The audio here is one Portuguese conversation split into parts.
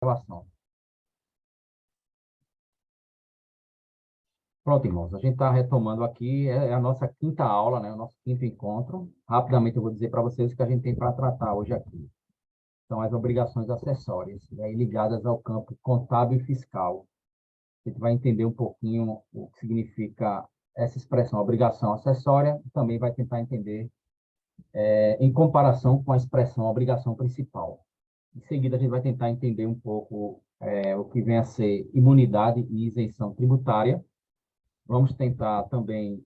gravação. Pronto, irmãos, a gente está retomando aqui, é a nossa quinta aula, né? O nosso quinto encontro. Rapidamente eu vou dizer para vocês o que a gente tem para tratar hoje aqui. São as obrigações acessórias, né, ligadas ao campo contábil e fiscal. A gente vai entender um pouquinho o que significa essa expressão, obrigação acessória, e também vai tentar entender em comparação com a expressão obrigação principal. Em seguida, a gente vai tentar entender um pouco o que vem a ser imunidade e isenção tributária. Vamos tentar também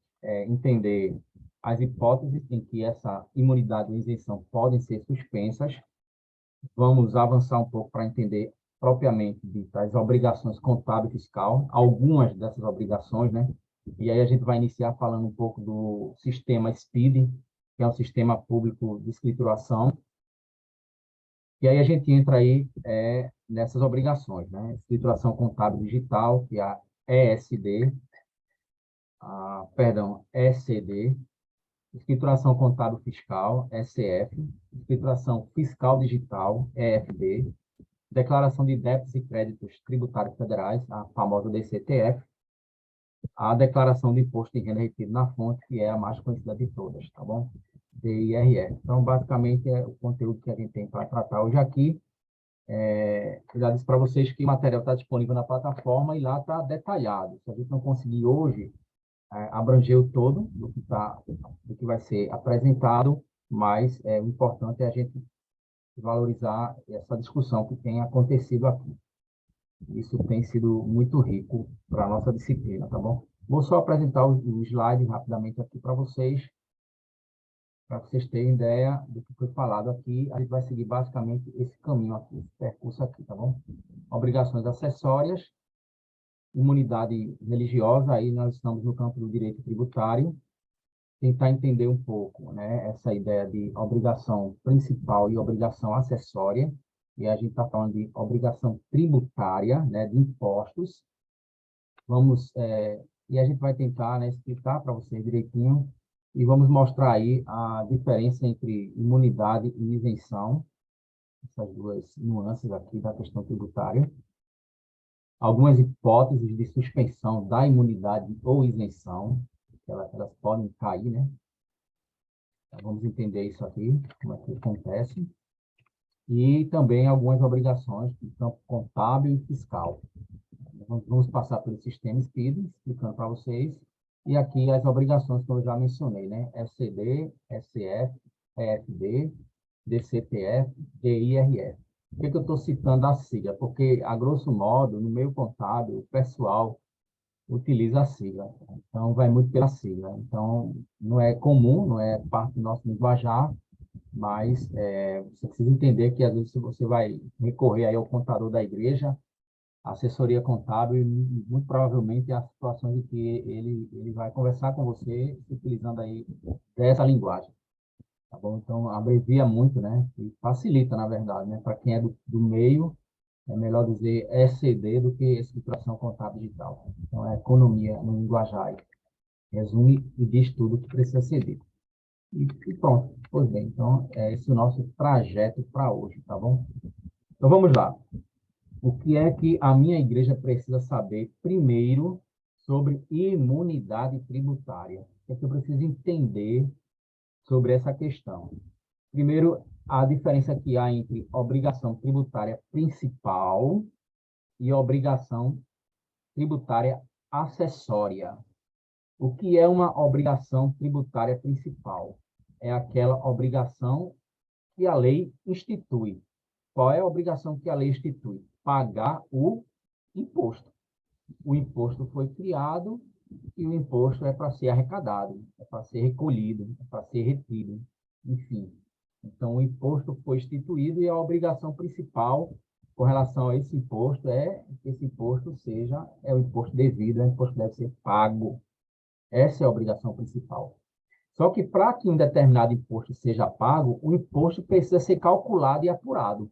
entender as hipóteses em que essa imunidade e isenção podem ser suspensas. Vamos avançar um pouco para entender propriamente dita as obrigações contábil e fiscal, algumas dessas obrigações, né? E aí a gente vai iniciar falando um pouco do sistema SPID, que é um sistema público de escrituração. E aí a gente entra aí nessas obrigações, né? Escrituração contábil digital, que é a ESD, ECD, escrituração contábil fiscal, ECF, escrituração fiscal digital, EFD, declaração de débitos e créditos tributários federais, a famosa DCTF, a declaração de imposto de renda retido na fonte, que é a mais conhecida de todas, tá bom? DIRF. Então, basicamente, é o conteúdo que a gente tem para tratar hoje aqui. Eu já disse para vocês que o material está disponível na plataforma e lá está detalhado. Se a gente não conseguir hoje abranger o todo do que vai ser apresentado, mas o importante é a gente valorizar essa discussão que tem acontecido aqui. Isso tem sido muito rico para a nossa disciplina, tá bom? Vou só apresentar o slide rapidamente aqui para vocês terem ideia do que foi falado aqui. A gente vai seguir basicamente esse caminho aqui, esse percurso aqui, tá bom? Obrigações acessórias, imunidade religiosa, aí nós estamos no campo do direito tributário. Tentar entender um pouco, né, essa ideia de obrigação principal e obrigação acessória, e a gente está falando de obrigação tributária, né, de impostos. E a gente vai tentar, né, explicar para vocês direitinho, e vamos mostrar aí a diferença entre imunidade e isenção, essas duas nuances aqui da questão tributária. Algumas hipóteses de suspensão da imunidade ou isenção, elas podem cair, né? Então, vamos entender isso aqui, como é que acontece. E também algumas obrigações do campo contábil e fiscal. Vamos passar pelo sistema SPID, explicando para vocês. E aqui as obrigações que eu já mencionei, né? SCD, SCF, EFD, DCTF, DIRF. Por que eu estou citando a sigla? Porque, a grosso modo, no meio contábil, o pessoal utiliza a sigla. Então, vai muito pela sigla. Então, não é comum, não é parte do nosso linguajar, mas você precisa entender que, às vezes, se você vai recorrer aí ao contador da igreja, a assessoria contábil, e muito provavelmente há situações em que ele vai conversar com você utilizando aí dessa linguagem. Tá bom? Então, abrevia muito, né? E facilita, na verdade, né? Para quem é do meio, é melhor dizer ECD do que escrituração contábil digital. Então, é economia no linguajar. Resume e diz tudo o que precisa ser dito. E pronto. Pois bem, então, é esse o nosso trajeto para hoje, tá bom? Então, vamos lá. O que é que a minha igreja precisa saber primeiro sobre imunidade tributária? O que é que eu preciso entender sobre essa questão? Primeiro, a diferença que há entre obrigação tributária principal e obrigação tributária acessória. O que é uma obrigação tributária principal? É aquela obrigação que a lei institui. Qual é a obrigação que a lei institui? Pagar o imposto. O imposto foi criado e o imposto é para ser arrecadado, é para ser recolhido, é para ser retido, enfim. Então, o imposto foi instituído e a obrigação principal com relação a esse imposto é que esse imposto é o imposto devido, é o imposto que deve ser pago. Essa é a obrigação principal. Só que para que um determinado imposto seja pago, o imposto precisa ser calculado e apurado.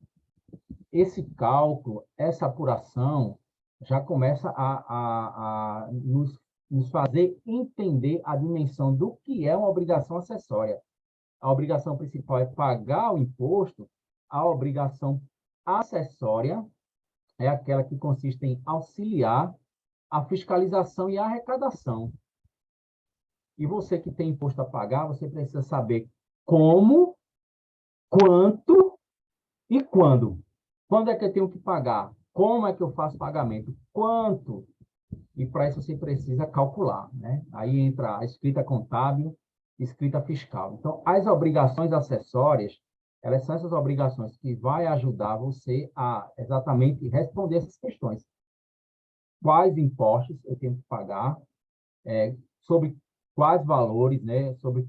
Esse cálculo, essa apuração, já começa a nos fazer entender a dimensão do que é uma obrigação acessória. A obrigação principal é pagar o imposto, a obrigação acessória é aquela que consiste em auxiliar a fiscalização e a arrecadação. E você que tem imposto a pagar, você precisa saber como, quanto e quando. Quando é que eu tenho que pagar? Como é que eu faço pagamento? Quanto? E para isso você precisa calcular, né? Aí entra a escrita contábil, escrita fiscal. Então, as obrigações acessórias, elas são essas obrigações que vai ajudar você a exatamente responder essas questões. Quais impostos eu tenho que pagar, sobre quais valores, né? Sobre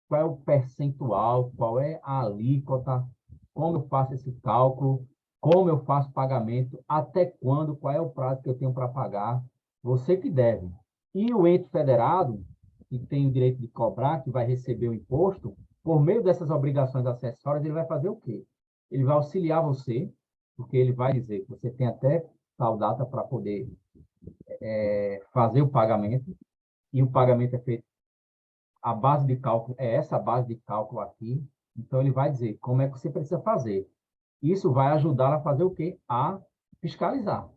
qual é o percentual, qual é a alíquota, como eu faço esse cálculo, como eu faço pagamento, até quando, qual é o prazo que eu tenho para pagar, você que deve. E o ente federado, que tem o direito de cobrar, que vai receber o imposto, por meio dessas obrigações acessórias, ele vai fazer o quê? Ele vai auxiliar você, porque ele vai dizer que você tem até tal data para poder fazer o pagamento, e o pagamento é feito, a base de cálculo é essa base de cálculo aqui, então ele vai dizer como é que você precisa fazer. Isso vai ajudar a fazer o quê? A fiscalizar.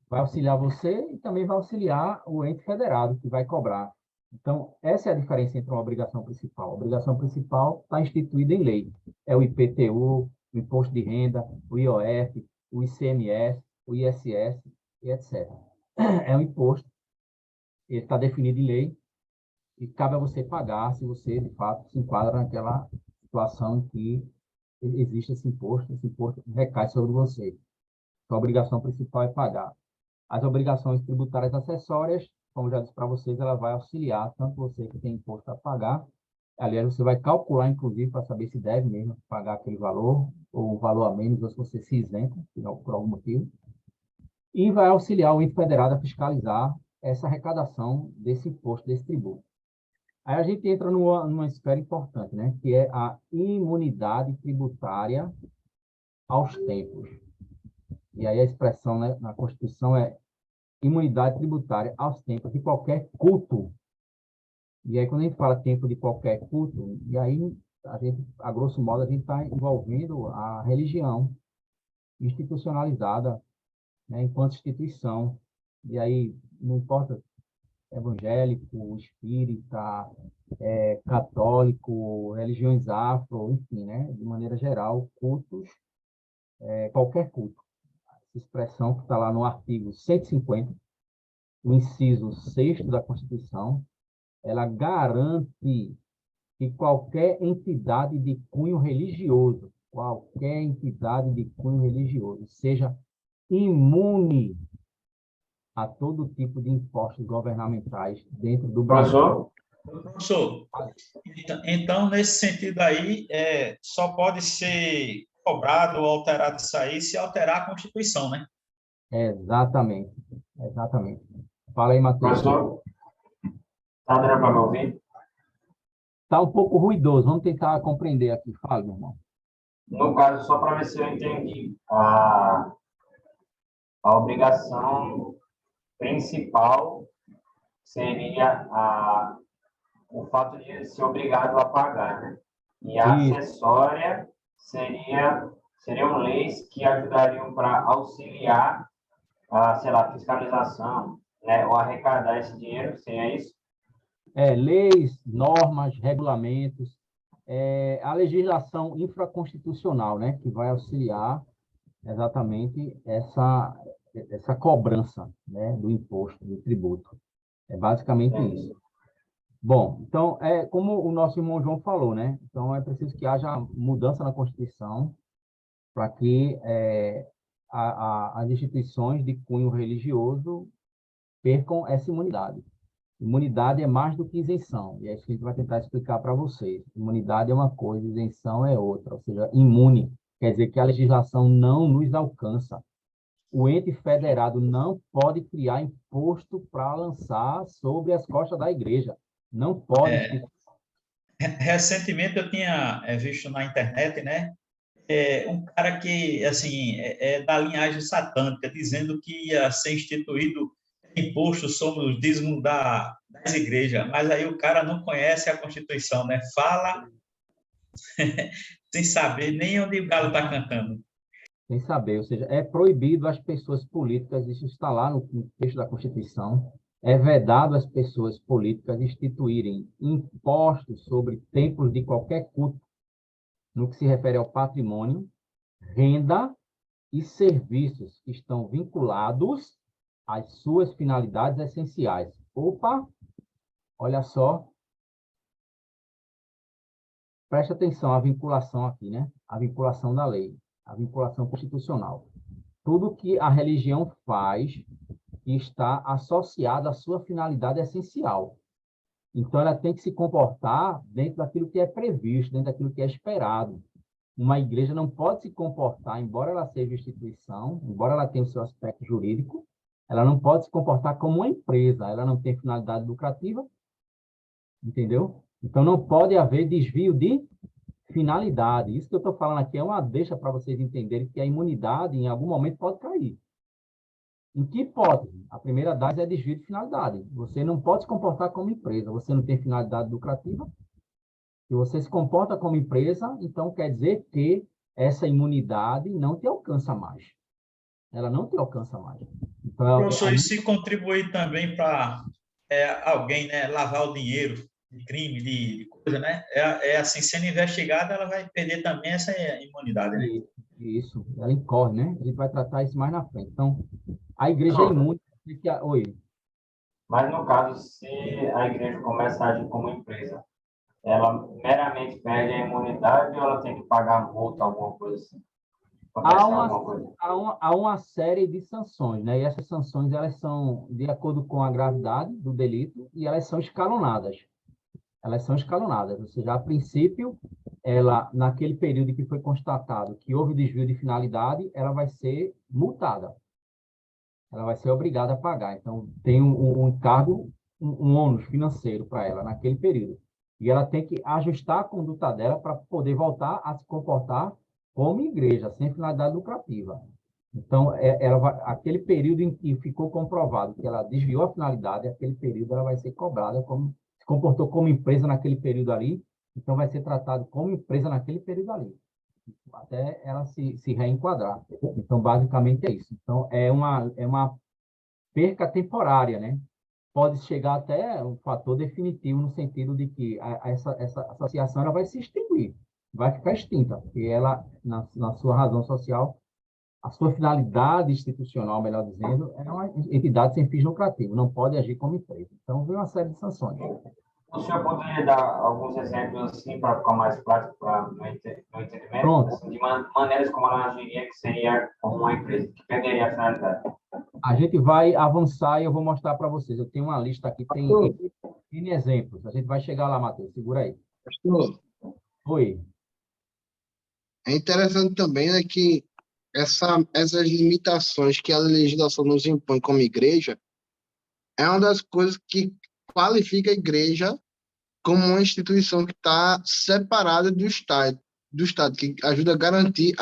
Vai auxiliar você e também vai auxiliar o ente federado, que vai cobrar. Então, essa é a diferença entre uma obrigação principal. A obrigação principal está instituída em lei. É o IPTU, o Imposto de Renda, o IOF, o ICMS, o ISS, e etc. É um imposto, ele está definido em lei, e cabe a você pagar se você, de fato, se enquadra naquela situação em que existe esse imposto recai sobre você. Então, a obrigação principal é pagar. As obrigações tributárias acessórias, como já disse para vocês, ela vai auxiliar tanto você que tem imposto a pagar, aliás, você vai calcular, inclusive, para saber se deve mesmo pagar aquele valor, ou um valor a menos, ou se você se isenta, por algum motivo, e vai auxiliar o ente federado a fiscalizar essa arrecadação desse imposto, desse tributo. Aí a gente entra numa esfera importante, né? Que é a imunidade tributária aos tempos. E aí a expressão, né, na Constituição é imunidade tributária aos tempos de qualquer culto. E aí quando a gente fala tempo de qualquer culto, e aí a gente, a grosso modo, a gente está envolvendo a religião institucionalizada, né, enquanto instituição. E aí não importa evangélico, espírita, católico, religiões afro, enfim, né? De maneira geral, cultos, qualquer culto. Essa expressão que está lá no artigo 150, o inciso 6º da Constituição, ela garante que qualquer entidade de cunho religioso, seja imune a todo tipo de impostos governamentais dentro do Brasil. Professor, então, nesse sentido aí, só pode ser cobrado ou alterado isso aí se alterar a Constituição, né? Exatamente, exatamente. Fala aí, Matheus. Professor, está dando para me ouvir? Está um pouco ruidoso, vamos tentar compreender aqui. Fala, meu irmão. No caso, só para ver se eu entendi, a obrigação principal seria o fato de ser obrigado a pagar, né? E a acessória seriam leis que ajudariam para auxiliar a, sei lá, fiscalização, né? Ou arrecadar esse dinheiro, seria isso? Leis, normas, regulamentos, a legislação infraconstitucional, né, que vai auxiliar exatamente essa cobrança, né, do imposto, do tributo. É basicamente isso. Bom, então, como o nosso irmão João falou, né? Então, é preciso que haja mudança na Constituição para que as instituições de cunho religioso percam essa imunidade. Imunidade é mais do que isenção, e é isso que a gente vai tentar explicar para vocês. Imunidade é uma coisa, isenção é outra, ou seja, imune quer dizer que a legislação não nos alcança. O ente federado não pode criar imposto para lançar sobre as costas da igreja. Não pode. Recentemente eu tinha visto na internet, né, um cara que assim é da linhagem satânica, dizendo que ia ser instituído imposto sobre os dízimos das igrejas, mas aí o cara não conhece a Constituição, né? Fala sem saber nem onde o galo está cantando. sem saber, ou seja, é proibido às pessoas políticas, isso está lá no texto da Constituição, é vedado às pessoas políticas instituírem impostos sobre templos de qualquer culto, no que se refere ao patrimônio, renda e serviços que estão vinculados às suas finalidades essenciais. Opa, olha só, presta atenção à vinculação aqui, né? A vinculação da lei, a vinculação constitucional. Tudo que a religião faz está associado à sua finalidade essencial. Então, ela tem que se comportar dentro daquilo que é previsto, dentro daquilo que é esperado. Uma igreja não pode se comportar, embora ela seja instituição, embora ela tenha o seu aspecto jurídico, ela não pode se comportar como uma empresa, ela não tem finalidade lucrativa, entendeu? Então, não pode haver desvio de finalidade. Isso que eu estou falando aqui é uma deixa para vocês entenderem que a imunidade, em algum momento, pode cair. Em que hipótese? A primeira delas é desvio de finalidade. Você não pode se comportar como empresa, você não tem finalidade lucrativa. Se você se comporta como empresa, então quer dizer que essa imunidade não te alcança mais. Ela não te alcança mais. Então, Professor, e se contribuir também para alguém, né, lavar o dinheiro de crime, de coisa, né? Assim, sendo investigada, ela vai perder também essa imunidade, né? Isso, ela incorre, né? A gente vai tratar isso mais na frente. Então, a igreja é imune. Oi. Mas, no caso, se a igreja começa a agir como empresa, ela meramente perde a imunidade ou ela tem que pagar multa, alguma coisa assim? Há uma série de sanções, né? E essas sanções, elas são de acordo com a gravidade do delito e elas são escalonadas. Elas são escalonadas, ou seja, a princípio, ela, naquele período que foi constatado que houve desvio de finalidade, ela vai ser multada. Ela vai ser obrigada a pagar. Então, tem um encargo, um ônus financeiro para ela naquele período. E ela tem que ajustar a conduta dela para poder voltar a se comportar como igreja, sem finalidade lucrativa. Então, aquele período em que ficou comprovado que ela desviou a finalidade, aquele período ela vai ser cobrada como se comportou como empresa naquele período ali, então vai ser tratado como empresa naquele período ali, até ela se reenquadrar. Então, basicamente é isso. Então, é uma perca temporária, né? Pode chegar até um fator definitivo no sentido de que essa associação ela vai se extinguir, vai ficar extinta, porque ela, na sua razão social, a sua finalidade institucional, melhor dizendo, é uma entidade sem fins lucrativos, não pode agir como empresa. Então, vem uma série de sanções. O senhor poderia dar alguns exemplos assim para ficar mais prático para no entendimento, Pronto. assim, de maneiras como ela agiria que seria como uma empresa, que perderia a finalidade? A gente vai avançar e eu vou mostrar para vocês. Eu tenho uma lista aqui, tem N exemplos. A gente vai chegar lá, Matheus. Segura aí. Pastor, Oi. é interessante também, né, que essas limitações que a legislação nos impõe como igreja é uma das coisas que qualifica a igreja como uma instituição que está separada do Estado, que ajuda a garantir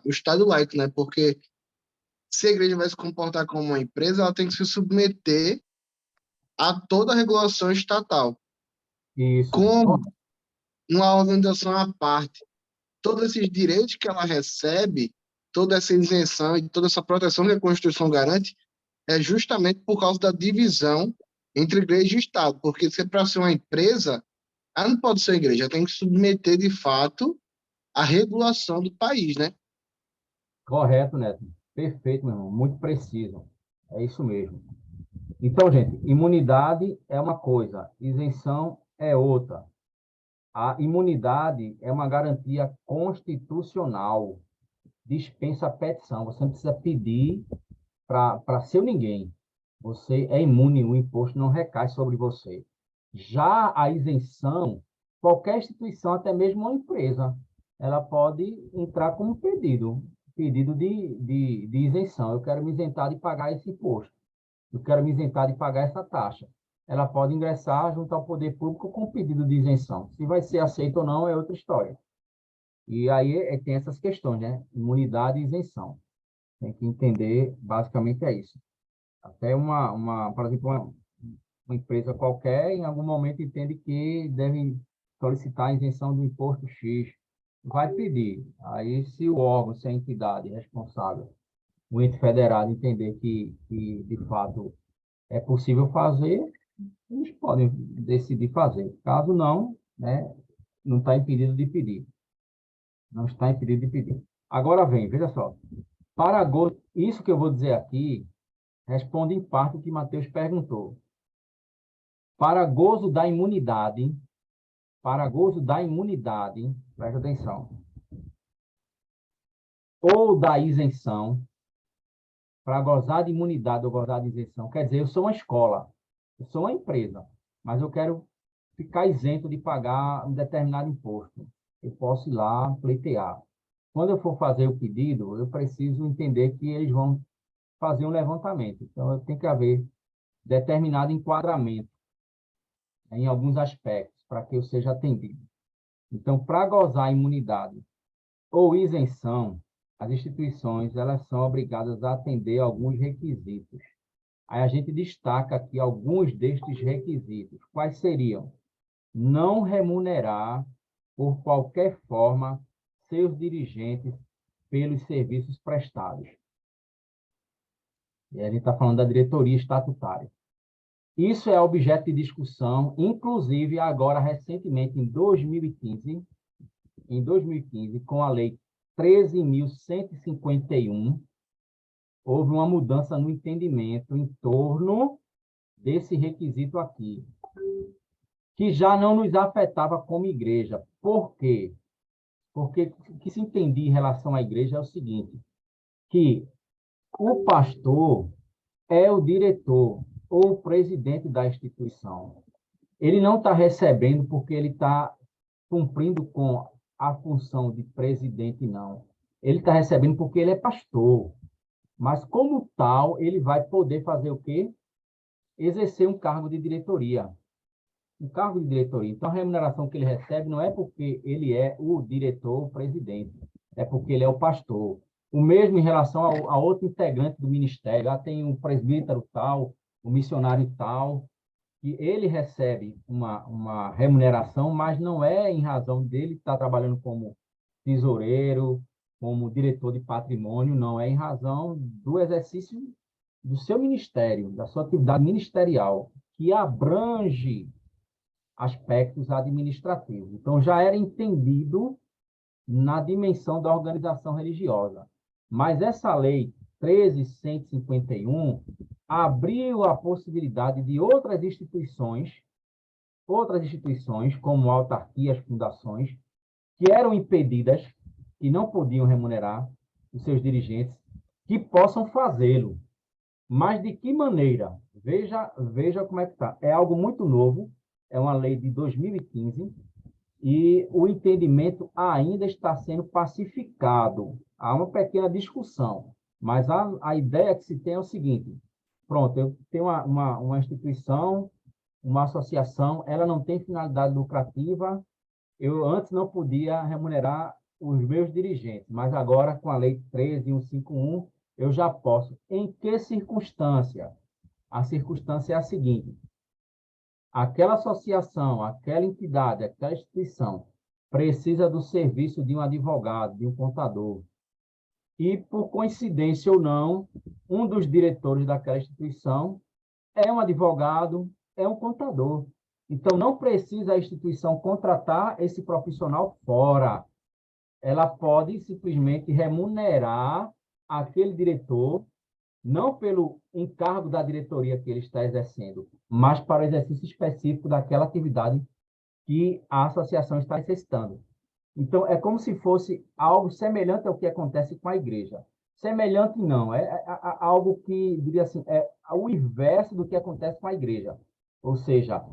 o Estado laico, né? Porque se a igreja vai se comportar como uma empresa, ela tem que se submeter a toda a regulação estatal. Isso. Como uma organização à parte, todos esses direitos que ela recebe, toda essa isenção e toda essa proteção que a Constituição garante, é justamente por causa da divisão entre igreja e Estado. Porque se é para ser uma empresa, ela não pode ser igreja, ela tem que submeter, de fato, à regulação do país, né? Correto, Neto. Perfeito, meu irmão. Muito preciso. É isso mesmo. Então, gente, imunidade é uma coisa, isenção é outra. A imunidade é uma garantia constitucional. Dispensa a petição. Você não precisa pedir para ser ninguém. Você é imune, o imposto não recai sobre você. Já a isenção, qualquer instituição, até mesmo uma empresa, ela pode entrar com um pedido de isenção. Eu quero me isentar de pagar esse imposto. Eu quero me isentar de pagar essa taxa. Ela pode ingressar junto ao poder público com um pedido de isenção. Se vai ser aceito ou não é outra história. E aí tem essas questões, né? Imunidade e isenção. Tem que entender, basicamente é isso. Até por exemplo, uma empresa qualquer, em algum momento, entende que deve solicitar a isenção do imposto X. vai pedir. Aí, se o órgão, se a entidade responsável, o ente federado, entender que de fato, é possível fazer, eles podem decidir fazer. Caso não, né, não está impedido de pedir. Não está impedido de pedir. Agora vem, veja só. Para gozo, isso que eu vou dizer aqui responde em parte o que Matheus perguntou. Para gozo da imunidade, presta atenção, ou da isenção, para gozar de imunidade ou gozar de isenção, quer dizer, eu sou uma escola, eu sou uma empresa, mas eu quero ficar isento de pagar um determinado imposto. Eu posso ir lá pleitear. Quando eu for fazer o pedido, eu preciso entender que eles vão fazer um levantamento. Então, tem que haver determinado enquadramento em alguns aspectos para que eu seja atendido. Então, para gozar imunidade ou isenção, as instituições elas são obrigadas a atender alguns requisitos. Aí a gente destaca aqui alguns destes requisitos. Quais seriam? Não remunerar, por qualquer forma, seus dirigentes pelos serviços prestados. E a gente está falando da diretoria estatutária. Isso é objeto de discussão, inclusive agora, recentemente, em 2015, com a Lei 13.151, houve uma mudança no entendimento em torno desse requisito aqui, que já não nos afetava como igreja. Por quê? Porque o que se entendia em relação à igreja é o seguinte, que o pastor é o diretor ou o presidente da instituição. Ele não está recebendo porque ele está cumprindo com a função de presidente, não. Ele está recebendo porque ele é pastor. Mas, como tal, ele vai poder fazer o quê? Exercer um cargo de diretoria. Um cargo de diretoria. Então, a remuneração que ele recebe não é porque ele é o diretor, o presidente. É porque ele é o pastor. O mesmo em relação a outro integrante do ministério. Lá tem um presbítero tal, um missionário tal, que ele recebe uma remuneração, mas não é em razão dele estar trabalhando como tesoureiro, como diretor de patrimônio, não, é em razão do exercício do seu ministério, da sua atividade ministerial, que abrange aspectos administrativos. Então, já era entendido na dimensão da organização religiosa. Mas essa lei 13.151 abriu a possibilidade de outras instituições, como autarquias, fundações, que eram impedidas, que não podiam remunerar os seus dirigentes, que possam fazê-lo. Mas de que maneira? Veja como é que está. É algo muito novo, é uma lei de 2015, e o entendimento ainda está sendo pacificado. Há uma pequena discussão, mas a ideia que se tem é o seguinte: pronto, eu tenho uma instituição, uma associação, ela não tem finalidade lucrativa, eu antes não podia remunerar os meus dirigentes, mas agora, com a Lei 13.151, eu já posso. Em que circunstância? A circunstância é a seguinte: aquela associação, aquela entidade, aquela instituição precisa do serviço de um advogado, de um contador. E, por coincidência ou não, um dos diretores daquela instituição é um advogado, é um contador. Então, não precisa a instituição contratar esse profissional fora. Ela pode simplesmente remunerar aquele diretor, não pelo encargo da diretoria que ele está exercendo, mas para o exercício específico daquela atividade que a associação está necessitando. Então, é como se fosse algo semelhante ao que acontece com a igreja. Semelhante não, é algo que, diria assim, é o inverso do que acontece com a igreja. Ou seja,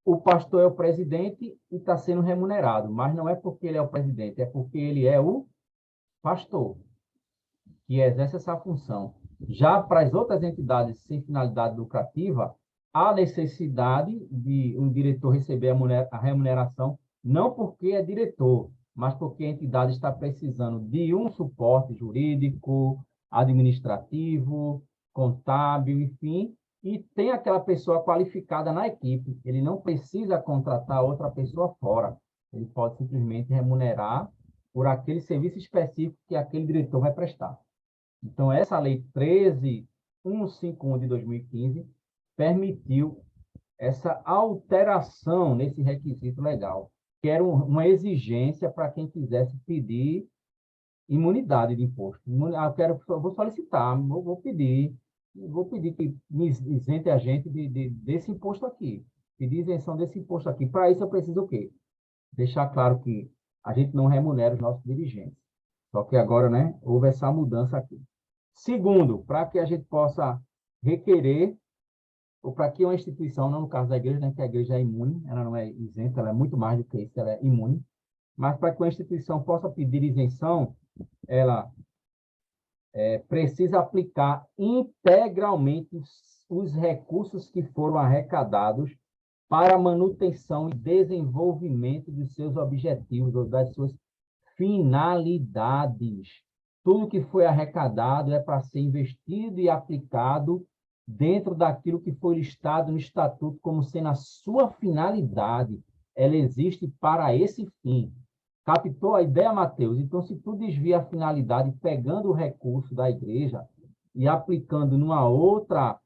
o pastor é o presidente e está sendo remunerado, mas não é porque ele é o presidente, é porque ele é o pastor que exerce essa função. Já para as outras entidades sem finalidade lucrativa, há necessidade de um diretor receber a remuneração, não porque é diretor, mas porque a entidade está precisando de um suporte jurídico, administrativo, contábil, enfim, e tem aquela pessoa qualificada na equipe. Ele não precisa contratar outra pessoa fora. Ele pode simplesmente remunerar por aquele serviço específico que aquele diretor vai prestar. Então, essa lei 13.151 de 2015 permitiu essa alteração nesse requisito legal, que era uma exigência para quem quisesse pedir imunidade de imposto. Vou solicitar, vou pedir que me isente a gente desse imposto aqui, pedir isenção desse imposto aqui. Para isso, eu preciso o quê? Deixar claro que a gente não remunera os nossos dirigentes. Só que agora, né, houve essa mudança aqui. Segundo, para que a gente possa requerer, ou para que uma instituição, não no caso da igreja, né, que a igreja é imune, ela não é isenta, ela é muito mais do que isso, ela é imune, mas para que uma instituição possa pedir isenção, ela precisa aplicar integralmente os recursos que foram arrecadados para a manutenção e desenvolvimento dos seus objetivos ou das suas finalidades. Tudo que foi arrecadado é para ser investido e aplicado dentro daquilo que foi listado no Estatuto como sendo a sua finalidade. Ela existe para esse fim. Captou a ideia, Mateus? Então, se tu desvia a finalidade pegando o recurso da igreja e aplicando numa outra...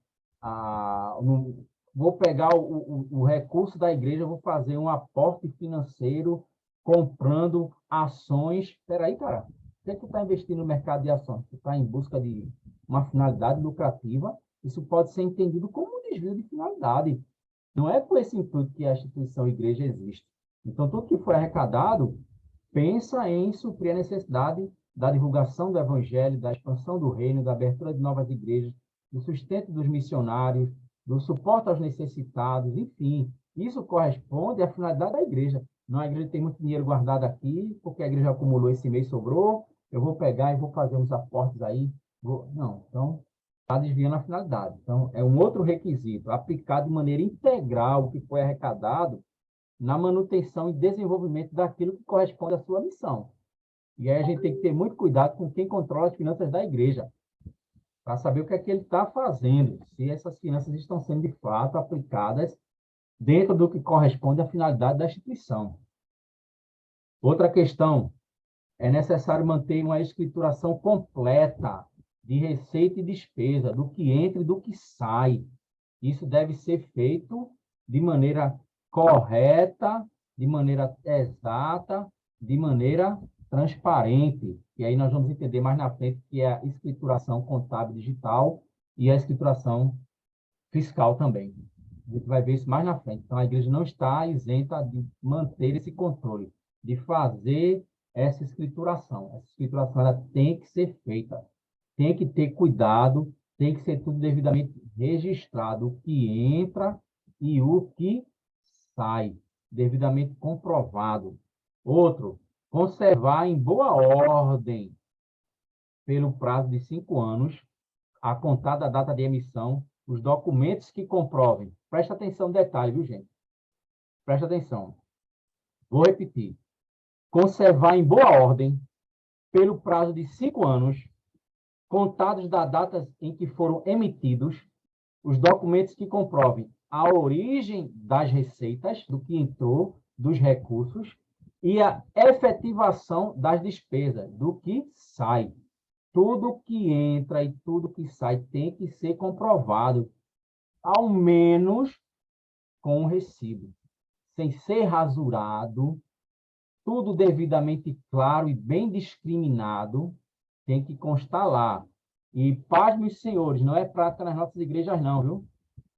vou pegar o recurso da igreja, vou fazer um aporte financeiro comprando ações. Espera aí, cara. O que é que tu está investindo no mercado de ações? Tu está em busca de uma finalidade lucrativa? Isso pode ser entendido como um desvio de finalidade. Não é com esse intuito que a instituição igreja existe. Então, tudo que foi arrecadado pensa em suprir a necessidade da divulgação do evangelho, da expansão do reino, da abertura de novas igrejas, do sustento dos missionários, do suporte aos necessitados, enfim. Isso corresponde à finalidade da igreja. Não, a igreja tem muito dinheiro guardado aqui, porque a igreja acumulou esse mês, sobrou, eu vou pegar e vou fazer uns aportes aí. Não, então, está desviando a finalidade. Então, é um outro requisito, aplicar de maneira integral o que foi arrecadado na manutenção e desenvolvimento daquilo que corresponde à sua missão. E aí a gente tem que ter muito cuidado com quem controla as finanças da igreja, para saber o que é que ele está fazendo, se essas finanças estão sendo, de fato, aplicadas dentro do que corresponde à finalidade da instituição. Outra questão, é necessário manter uma escrituração completa de receita e despesa, do que entra e do que sai. Isso deve ser feito de maneira correta, de maneira exata, de maneira transparente. E aí nós vamos entender mais na frente que é a escrituração contábil digital e a escrituração fiscal também. A gente vai ver isso mais na frente. Então, a igreja não está isenta de manter esse controle, de fazer essa escrituração. Essa escrituração ela tem que ser feita, tem que ter cuidado, tem que ser tudo devidamente registrado, o que entra e o que sai, devidamente comprovado. Outro, conservar em boa ordem, pelo prazo de 5 anos, a contar da data de emissão, os documentos que comprovem. Presta atenção no detalhe, viu, gente? Presta atenção. Vou repetir. Conservar em boa ordem, pelo prazo de 5 anos, contados da data em que foram emitidos, os documentos que comprovem a origem das receitas, do que entrou, dos recursos, e a efetivação das despesas, do que sai. Tudo que entra e tudo que sai tem que ser comprovado, ao menos com um recibo, sem ser rasurado, tudo devidamente claro e bem discriminado, tem que constar lá. E, pasmem os senhores, não é prática nas nossas igrejas não, viu?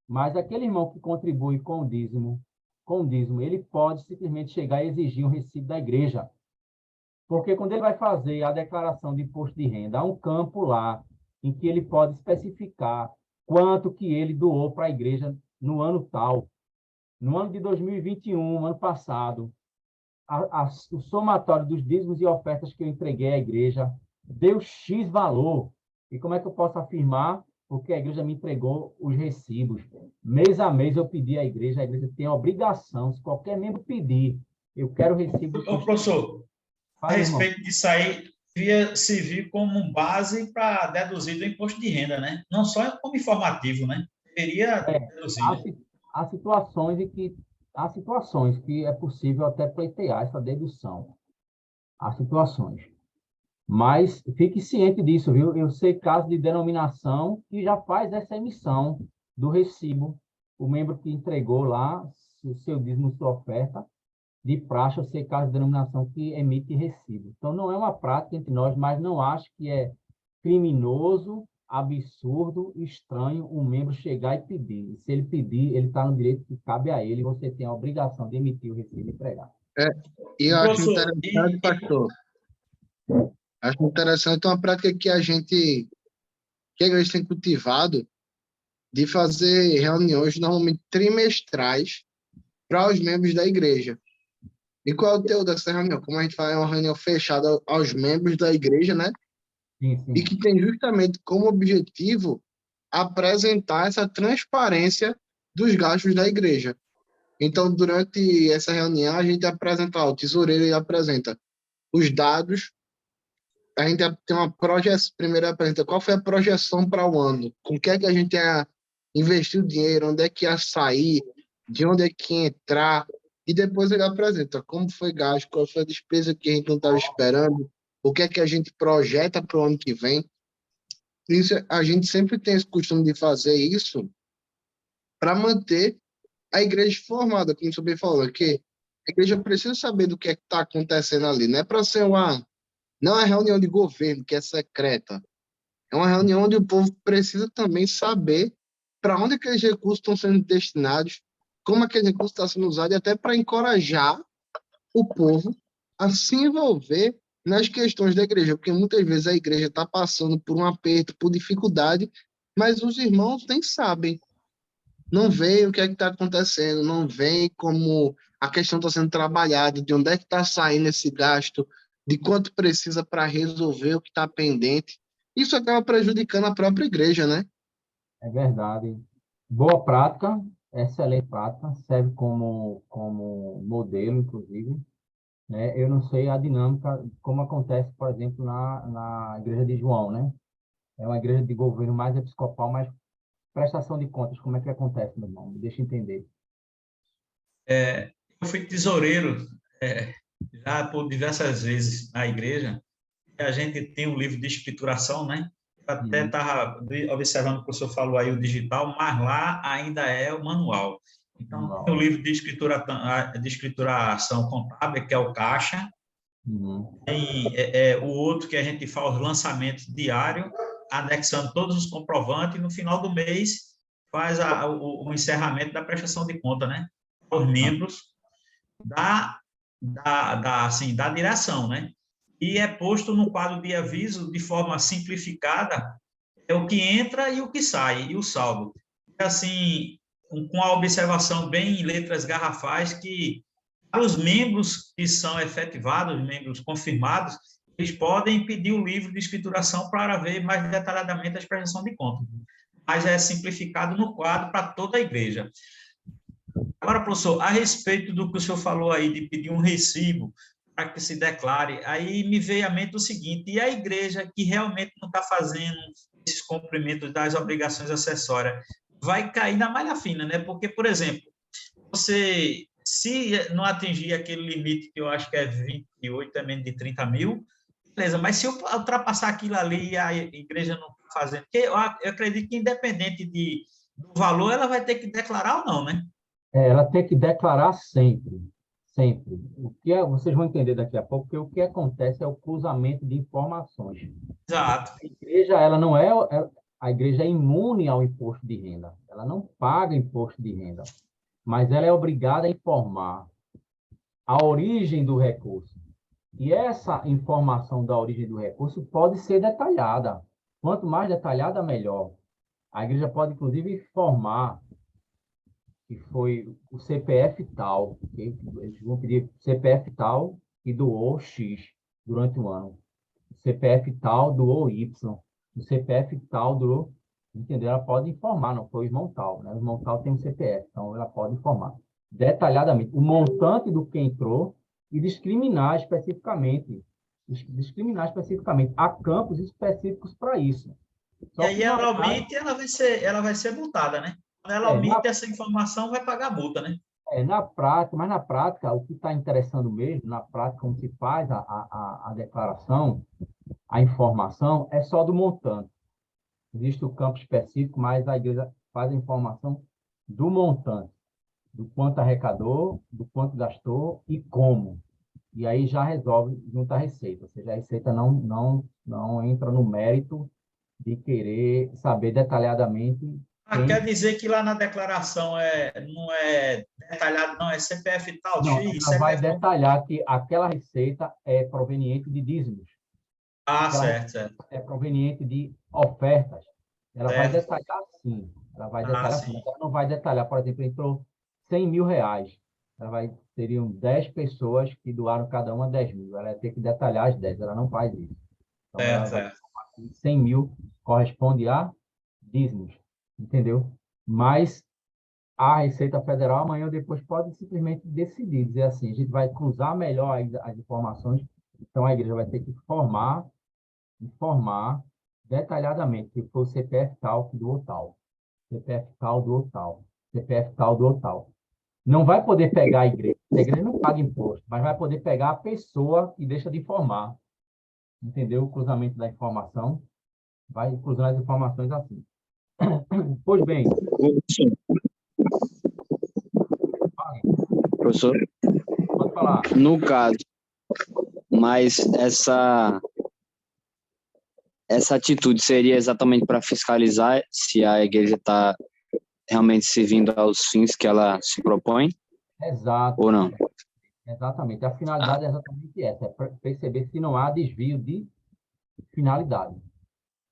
Mas aquele irmão que contribui com o dízimo, ele pode simplesmente chegar e exigir um recibo da igreja. Porque quando ele vai fazer a declaração de imposto de renda, há um campo lá em que ele pode especificar quanto que ele doou para a igreja no ano tal. No ano de 2021, ano passado, o somatório dos dízimos e ofertas que eu entreguei à igreja deu X valor. E como é que eu posso afirmar? Porque a igreja me entregou os recibos. Mês a mês eu pedi à igreja, a igreja tem a obrigação, se qualquer membro pedir, eu quero recibo. Ô, professor, a respeito disso aí, devia servir como base para deduzir do imposto de renda, né? Não só como informativo, né? Deveria deduzir. Há situações em que há situações que é possível até pleitear essa dedução. Há situações. Mas fique ciente disso, viu? Eu sei casos de denominação que já faz essa emissão do recibo. O membro que entregou lá o seu dízimo, sua oferta, de praxe, eu sei casos de denominação que emite recibo. Então, não é uma prática entre nós, mas não acho que é criminoso, absurdo, estranho um membro chegar e pedir. E se ele pedir, ele está no direito que cabe a ele, você tem a obrigação de emitir o recibo e entregar. E eu acho Professor, interessante, pastor, acho interessante uma prática que a igreja tem cultivado, de fazer reuniões normalmente trimestrais para os membros da igreja. E qual é o teu dessa reunião? Como a gente fala, é uma reunião fechada aos membros da igreja, né? Sim, E sim. que tem justamente como objetivo apresentar essa transparência dos gastos da igreja. Então, durante essa reunião, a gente apresenta, o tesoureiro ele apresenta os dados, a gente tem uma projeção, primeiro apresenta qual foi a projeção para o ano, com o que é que a gente ia investir o dinheiro, onde é que ia sair, de onde é que ia entrar, e depois ele apresenta como foi gasto, qual foi a despesa que a gente não estava esperando, o que é que a gente projeta para o ano que vem. Isso, a gente sempre tem esse costume de fazer isso para manter a igreja formada, como você bem falou, que a igreja precisa saber do que é que está acontecendo ali, não é para ser não é reunião de governo que é secreta, é uma reunião onde o povo precisa também saber para onde aqueles recursos estão sendo destinados, como aquele recurso está sendo usado, e até para encorajar o povo a se envolver nas questões da igreja, porque muitas vezes a igreja está passando por um aperto, por dificuldade, mas os irmãos nem sabem, não veem o que é que está acontecendo, não veem como a questão está sendo trabalhada, de onde é que está saindo esse gasto, de quanto precisa para resolver o que está pendente. Isso acaba prejudicando a própria igreja, né? É verdade. Boa prática, excelente prática, serve como modelo, inclusive, né? Eu não sei a dinâmica, como acontece, por exemplo, na Igreja de João, né? É uma igreja de governo mais episcopal, mas prestação de contas, como é que acontece, meu irmão? Deixa eu entender. eu fui tesoureiro já por diversas vezes na igreja. A gente tem um livro de escrituração, né? Eu até estava observando o que o senhor falou aí, o digital, mas lá ainda é o manual. Então, tem o livro de escrituração contábil, que é o Caixa. Tem o outro que a gente faz os lançamentos diários, anexando todos os comprovantes, e no final do mês faz o encerramento da prestação de conta, né? Os membros assim, da direção, né? E é posto no quadro de aviso de forma simplificada, é o que entra e o que sai, e o saldo. E assim, com a observação bem em letras garrafais que para os membros que são efetivados, membros confirmados, eles podem pedir o livro de escrituração para ver mais detalhadamente a prestação de contas. Mas é simplificado no quadro para toda a igreja. Agora, professor, a respeito do que o senhor falou aí de pedir um recibo para que se declare, aí me veio à mente o seguinte: e a igreja que realmente não está fazendo esses cumprimentos das obrigações acessórias vai cair na malha fina, né? Porque, por exemplo, você, se não atingir aquele limite que eu acho que é 28, é menos de 30 mil, beleza, mas se eu ultrapassar aquilo ali e a igreja não está fazendo, porque eu acredito que independente do valor, ela vai ter que declarar ou não, né? Ela tem que declarar sempre, sempre. Vocês vão entender daqui a pouco, porque o que acontece é o cruzamento de informações. Exato. A igreja, ela não a igreja é imune ao imposto de renda. Ela não paga imposto de renda, mas ela é obrigada a informar a origem do recurso. E essa informação da origem do recurso pode ser detalhada. Quanto mais detalhada, melhor. A igreja pode, inclusive, informar que foi o CPF tal, okay? Eles vão pedir CPF tal e doou X durante o ano. O CPF tal doou Y. O CPF tal doou... Entendeu? Ela pode informar, não foi o irmão tal, né? O irmão tal tem um CPF, então ela pode informar detalhadamente o montante do que entrou e discriminar especificamente. Há campos específicos para isso. E aí ela omite, ela vai ser multada, né? Quando ela omite essa informação, vai pagar a multa, né? Na prática, mas na prática, o que está interessando mesmo, na prática, como se faz a declaração, a informação, é só do montante. Existe o campo específico, mas a igreja faz a informação do montante, do quanto arrecadou, do quanto gastou e como. E aí já resolve junto à Receita. Ou seja, a Receita não entra no mérito de querer saber detalhadamente Quer dizer que lá na declaração não é detalhado, não, é CPF tal, Não, X, ela vai CPF... detalhar que aquela receita é proveniente de dízimos. Aquela certo, receita certo. é proveniente de ofertas. Ela vai Certo. detalhar sim. Ela vai Ah, detalhar sim. sim. Ela não vai detalhar, por exemplo, entrou 100 mil reais. Seriam 10 pessoas que doaram cada uma 10 mil. Ela vai ter que detalhar as 10. Ela não faz isso. Então, ela Certo, vai certo. informar que 100 mil corresponde a dízimos. Entendeu? Mas a Receita Federal amanhã ou depois pode simplesmente decidir, dizer assim, a gente vai cruzar melhor as informações, então a igreja vai ter que informar detalhadamente que foi o CPF tal que doou tal, CPF tal doou tal, CPF tal doou tal. Não vai poder pegar a igreja não paga imposto, mas vai poder pegar a pessoa que deixa de informar, entendeu? O cruzamento da informação, vai cruzando as informações assim. Pois bem, Professor, pode falar. no caso, mas essa atitude seria exatamente para fiscalizar se a igreja está realmente servindo aos fins que ela se propõe Exato. ou não? Exatamente. A finalidade é exatamente essa, é perceber se não há desvio de finalidade.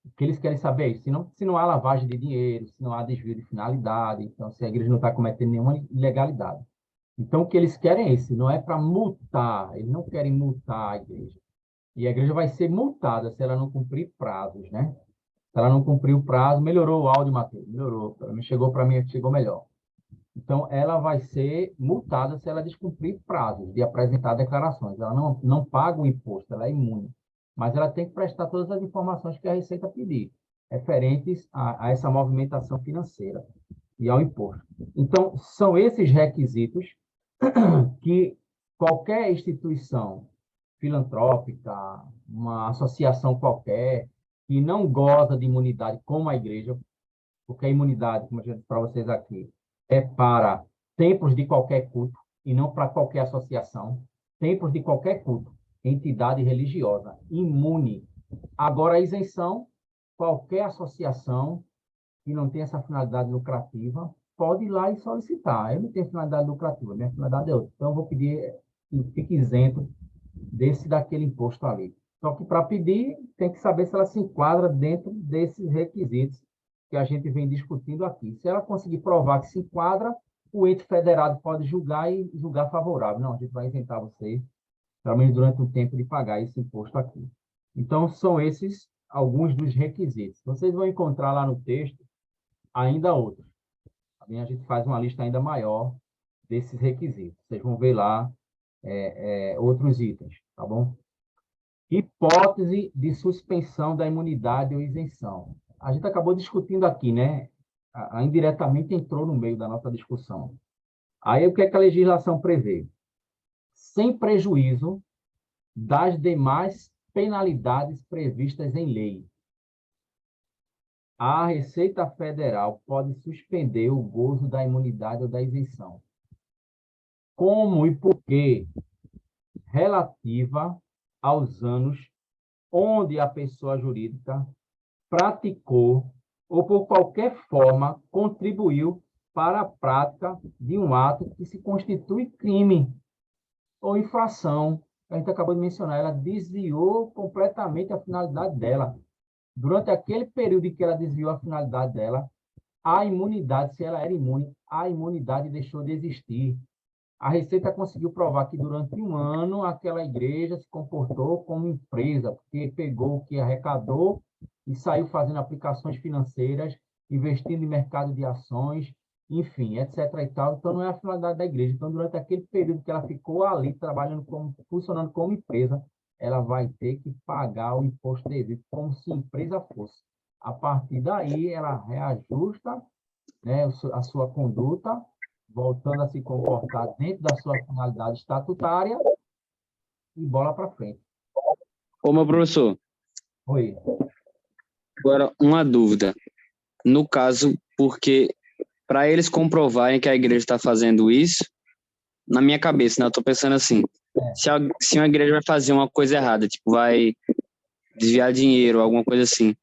O que eles querem saber é isso, se não há lavagem de dinheiro, se não há desvio de finalidade, então se a igreja não está cometendo nenhuma ilegalidade. Então, o que eles querem é isso, não é para multar, eles não querem multar a igreja. E a igreja vai ser multada se ela não cumprir prazos, né? Se ela não cumprir o prazo, melhorou o áudio, Matheus, melhorou, para mim chegou melhor. Então, ela vai ser multada se ela descumprir prazos de apresentar declarações. Ela não paga o imposto, ela é imune. Mas ela tem que prestar todas as informações que a Receita pedir, referentes a essa movimentação financeira e ao imposto. Então, são esses requisitos que qualquer instituição filantrópica, uma associação qualquer, que não goza de imunidade como a igreja, porque a imunidade, como eu já disse para vocês aqui, é para templos de qualquer culto e não para qualquer associação. Templos de qualquer culto, entidade religiosa, imune. Agora, a isenção, qualquer associação que não tem essa finalidade lucrativa, pode ir lá e solicitar. Eu não tenho finalidade lucrativa, minha finalidade é outra. Então, eu vou pedir que fique isento daquele imposto ali. Só que para pedir, tem que saber se ela se enquadra dentro desses requisitos que a gente vem discutindo aqui. Se ela conseguir provar que se enquadra, o ente federado pode julgar e julgar favorável. Não, a gente vai isentar você, pelo menos durante um tempo, de pagar esse imposto aqui. Então, são esses alguns dos requisitos. Vocês vão encontrar lá no texto ainda outros. Também a gente faz uma lista ainda maior desses requisitos. Vocês vão ver lá outros itens, tá bom? Hipótese de suspensão da imunidade ou isenção. A gente acabou discutindo aqui, né? Indiretamente entrou no meio da nossa discussão. Aí, o que é que a legislação prevê? Sem prejuízo das demais penalidades previstas em lei, a Receita Federal pode suspender o gozo da imunidade ou da isenção. Como e por quê? Relativa aos anos onde a pessoa jurídica praticou ou por qualquer forma contribuiu para a prática de um ato que se constitui crime ou infração. A gente acabou de mencionar, ela desviou completamente a finalidade dela. Durante aquele período em que ela desviou a finalidade dela, a imunidade, se ela era imune, a imunidade deixou de existir. A Receita conseguiu provar que durante um ano aquela igreja se comportou como empresa, porque pegou o que arrecadou e saiu fazendo aplicações financeiras, investindo em mercado de ações, enfim, etc. e tal. Então, não é a finalidade da igreja. Então, durante aquele período que ela ficou ali, funcionando como empresa, ela vai ter que pagar o imposto devido, como se empresa fosse. A partir daí, ela reajusta, né, a sua conduta voltando a se comportar dentro da sua finalidade estatutária e bola para frente. Ô, meu professor, Oi. agora uma dúvida. No caso, porque para eles comprovarem que a igreja está fazendo isso, na minha cabeça, né, eu estou pensando assim, se uma igreja vai fazer uma coisa errada, tipo, vai desviar dinheiro, alguma coisa assim,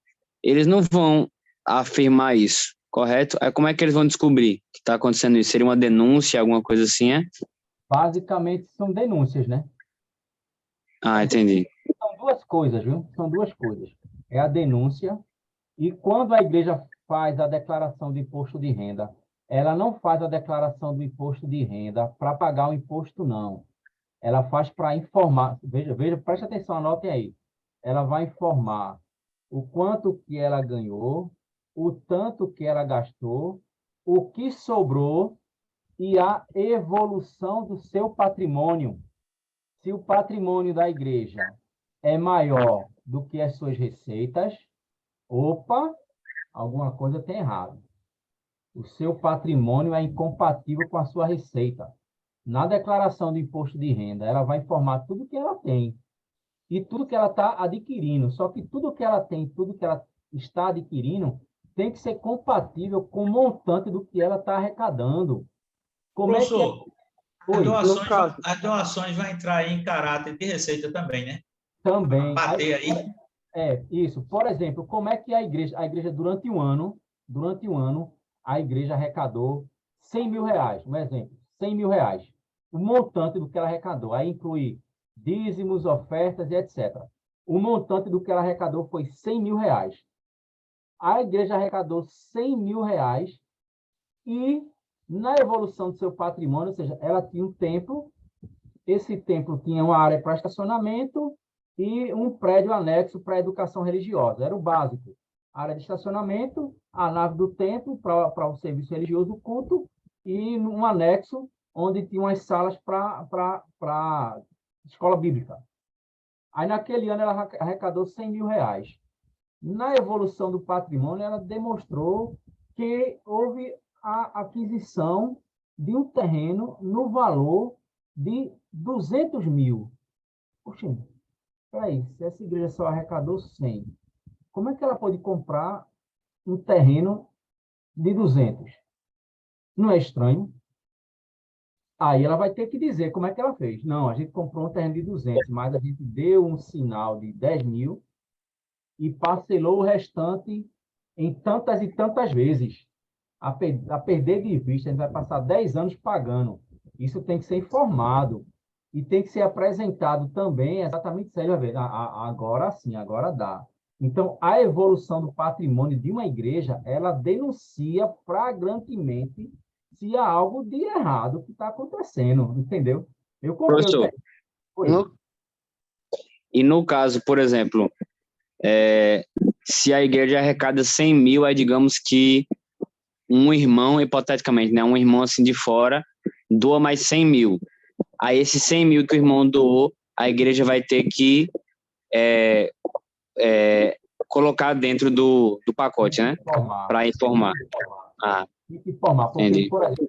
eles não vão afirmar isso, correto? Aí como é que eles vão descobrir que está acontecendo isso? Seria uma denúncia, alguma coisa assim, é? Basicamente, são denúncias, né? Ah, entendi. São duas coisas, viu? São duas coisas. É a denúncia e quando a igreja faz a declaração de imposto de renda, ela não faz a declaração do imposto de renda para pagar o imposto, não. Ela faz para informar. Veja, preste atenção, anotem aí. Ela vai informar o quanto que ela ganhou, o tanto que ela gastou, o que sobrou e a evolução do seu patrimônio. Se o patrimônio da igreja é maior do que as suas receitas, opa, alguma coisa tem errado. O seu patrimônio é incompatível com a sua receita. Na declaração do imposto de renda, ela vai informar tudo que ela tem e tudo que ela está adquirindo. Só que tudo que ela tem, tudo que ela está adquirindo, tem que ser compatível com o montante do que ela está arrecadando. Como é que é? Professor, Oi, as doações vão entrar aí em caráter de receita também, né? também. Bater aí. Isso. Por exemplo, como é que a igreja durante um ano, a igreja arrecadou 100 mil reais, um exemplo, 100 mil reais. O montante do que ela arrecadou, aí inclui dízimos, ofertas e etc. O montante do que ela arrecadou foi 100 mil reais. A igreja arrecadou 100 mil reais e, na evolução do seu patrimônio, ou seja, ela tinha um templo, esse templo tinha uma área para estacionamento e um prédio anexo para educação religiosa. Era o básico. Área de estacionamento, a nave do templo para o serviço religioso, o culto, e um anexo onde tinha umas salas para escola bíblica. Aí, naquele ano, ela arrecadou 100 mil reais. Na evolução do patrimônio, ela demonstrou que houve a aquisição de um terreno no valor de 200 mil. Poxa, peraí, se essa igreja só arrecadou 100, como é que ela pode comprar um terreno de 200? Não é estranho? Aí ela vai ter que dizer como é que ela fez. Não, a gente comprou um terreno de 200, mas a gente deu um sinal de 10 mil e parcelou o restante em tantas e tantas vezes. A perder de vista, a gente vai passar 10 anos pagando. Isso tem que ser informado e tem que ser apresentado também exatamente isso aí, vai ver. Agora sim, agora dá. Então, a evolução do patrimônio de uma igreja, ela denuncia flagrantemente se há algo de errado que está acontecendo, entendeu? Eu comprei o Professor, terreno. e no caso, por exemplo, se a igreja arrecada 100 mil, aí digamos que um irmão, hipoteticamente, né, um irmão assim de fora, doa mais 100 mil. Aí esses 100 mil que o irmão doou, a igreja vai ter que colocar dentro do pacote, né? Para informar. Tem que informar, porque, Entendi. por exemplo,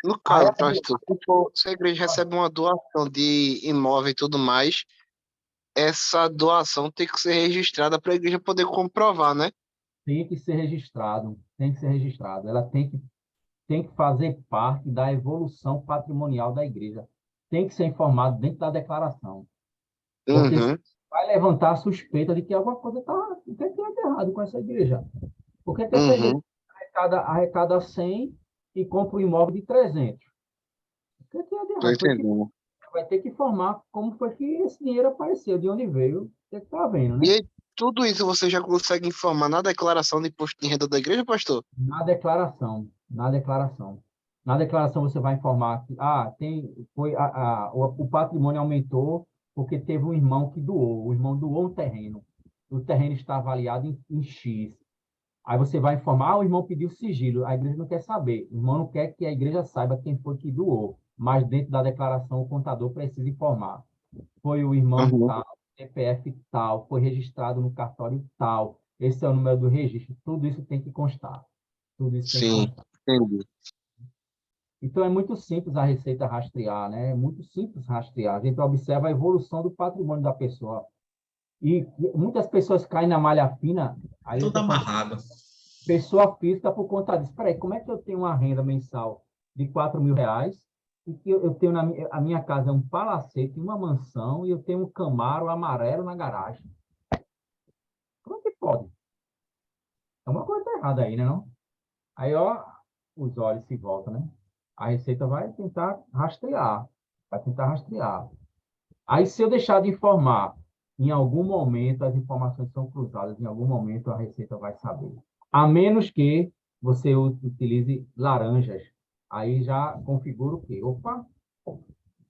No caso, pastor, se a igreja recebe uma doação de imóvel e tudo mais, essa doação tem que ser registrada para a igreja poder comprovar, né? tem que ser registrado, tem que ser registrado. Ela tem que fazer parte da evolução patrimonial da igreja. Tem que ser informado dentro da declaração. Porque Uhum, vai levantar a suspeita de que alguma coisa está errado com essa igreja. Por que essa igreja uhum, arrecada 100 e compra um imóvel de 300? O que é de tô errado? entendendo. Vai ter que informar como foi que esse dinheiro apareceu, de onde veio, o que está vendo, E né? aí, tudo isso você já consegue informar na declaração de imposto de renda da igreja, pastor? Na declaração, na declaração. Na declaração você vai informar que o patrimônio aumentou porque teve um irmão que doou. O irmão doou um terreno. O terreno está avaliado em X. Aí você vai informar, o irmão pediu sigilo. A igreja não quer saber. O irmão não quer que a igreja saiba quem foi que doou. Mas dentro da declaração o contador precisa informar. Foi o irmão Uhum. tal, CPF tal, foi registrado no cartório tal. Esse é o número do registro. Tudo isso tem que constar. Tudo isso tem que Sim, constar. entendi. Então, é muito simples a Receita rastrear, né? É muito simples rastrear. A gente observa a evolução do patrimônio da pessoa. E muitas pessoas caem na malha fina, aí eu Tudo estou falando amarrado. pessoa física por conta disso. Espera aí, como é que eu tenho uma renda mensal de R$ 4.000 e que eu tenho a minha casa é um palacete, uma mansão, e eu tenho um Camaro amarelo na garagem? Como é que pode? É uma coisa errada aí, né, não? Aí, ó, os olhos se voltam, né? A Receita vai tentar rastrear. Vai tentar rastrear. Aí, se eu deixar de informar, em algum momento as informações são cruzadas, em algum momento a Receita vai saber. A menos que você utilize laranjas. Aí já configura o quê? Opa,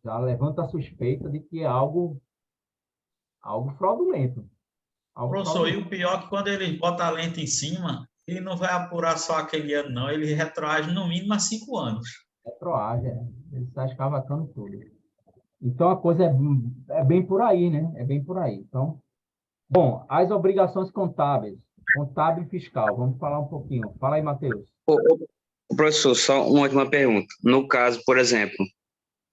já levanta a suspeita de que é algo fraudulento. Algo Professor, e fraudulento. o pior é que quando ele bota a lente em cima, ele não vai apurar só aquele ano, não. Ele retroage no mínimo a 5 anos. É troagem, né? Ele está escavacando tudo. Então, a coisa é bem por aí, né? É bem por aí. Então, bom, as obrigações contábeis, contábil e fiscal, vamos falar um pouquinho. Fala aí, Matheus. Professor, só uma última pergunta. No caso, por exemplo,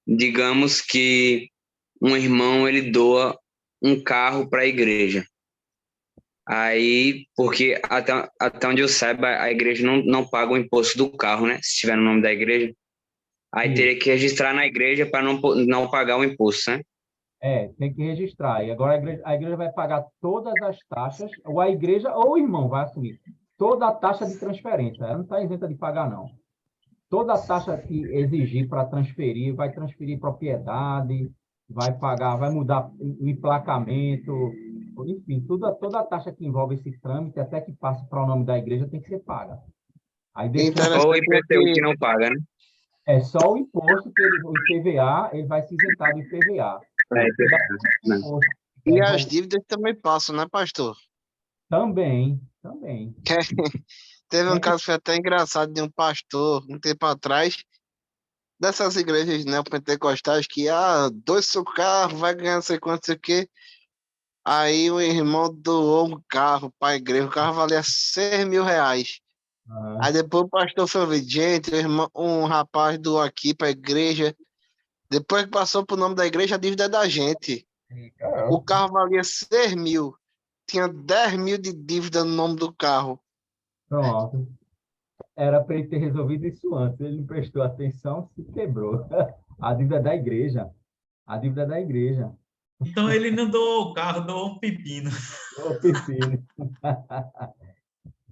digamos que um irmão ele doa um carro para a igreja. Aí, porque até onde eu saiba, a igreja não paga o imposto do carro, né? Se estiver no nome da igreja. Aí Isso. teria que registrar na igreja para não pagar o imposto, né? Tem que registrar. E agora a igreja vai pagar todas as taxas, ou a igreja ou o irmão vai assumir toda a taxa de transferência. Ela não está isenta de pagar, não. Toda a taxa que exigir para transferir, vai transferir propriedade, vai pagar, vai mudar o emplacamento, enfim, toda a taxa que envolve esse trâmite, até que passe para o nome da igreja, tem que ser paga. Aí depois Só o Interessante é IPTU que que não paga, né? é só o imposto que o IPVA, ele vai se isentar do IPVA. É, O não. imposto e as dívidas também passam, né, pastor? também. Teve um Tem que caso que foi até engraçado de um pastor, um tempo atrás, dessas igrejas neopentecostais que, dois seu carro, vai ganhar não sei quanto, não sei o quê. Aí o irmão doou um carro para a igreja, o carro valia R$ 6.000. ah, Aí depois o pastor foi ver, gente, um rapaz doou aqui para a igreja. Depois que passou pro nome da igreja, a dívida é da gente. O carro valia 6.000. Tinha 10.000 de dívida no nome do carro. pronto. Era para ele ter resolvido isso antes. Ele não prestou atenção, se quebrou. A dívida é da igreja. A dívida é da igreja. Então ele não doou o carro, doou um pepino. Ô, pepino.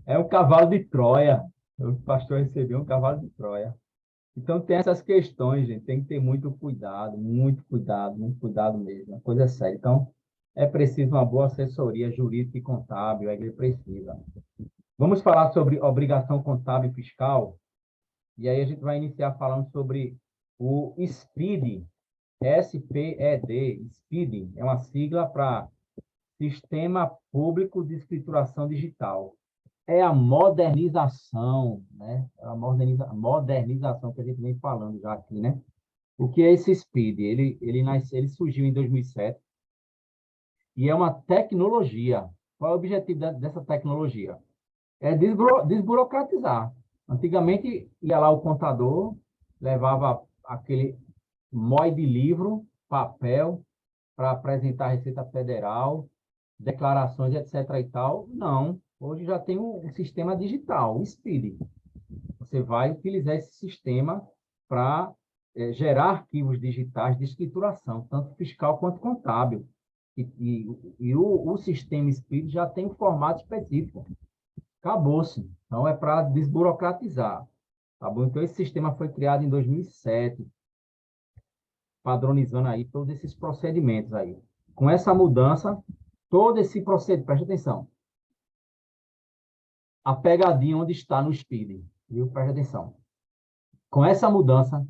É um cavalo de Troia. O pastor recebeu um cavalo de Troia. Então, tem essas questões, gente. Tem que ter muito cuidado mesmo. A coisa é séria. Então, é preciso uma boa assessoria jurídica e contábil. A igreja precisa. Vamos falar sobre obrigação contábil e fiscal. E aí a gente vai iniciar falando sobre o SPED, SPED. SPED é uma sigla para Sistema Público de Escrituração Digital. É a modernização, né? É a modernização que a gente vem falando já aqui, né? O que é esse SPED? Ele surgiu em 2007 e é uma tecnologia. Qual é o objetivo dessa tecnologia? É desburocratizar. Antigamente, ia lá o contador, levava aquele mói de livro, papel, para apresentar a Receita Federal, declarações, etc. e tal. Não. Hoje já tem um sistema digital, o SPED. Você vai utilizar esse sistema para gerar arquivos digitais de escrituração, tanto fiscal quanto contábil. E o sistema SPED já tem um formato específico. Acabou-se. Então, é para desburocratizar. Tá bom? Então, esse sistema foi criado em 2007, padronizando aí todos esses procedimentos aí. Com essa mudança, todo esse procedimento, preste atenção, a pegadinha onde está no SPED, viu? Preste atenção. Com essa mudança,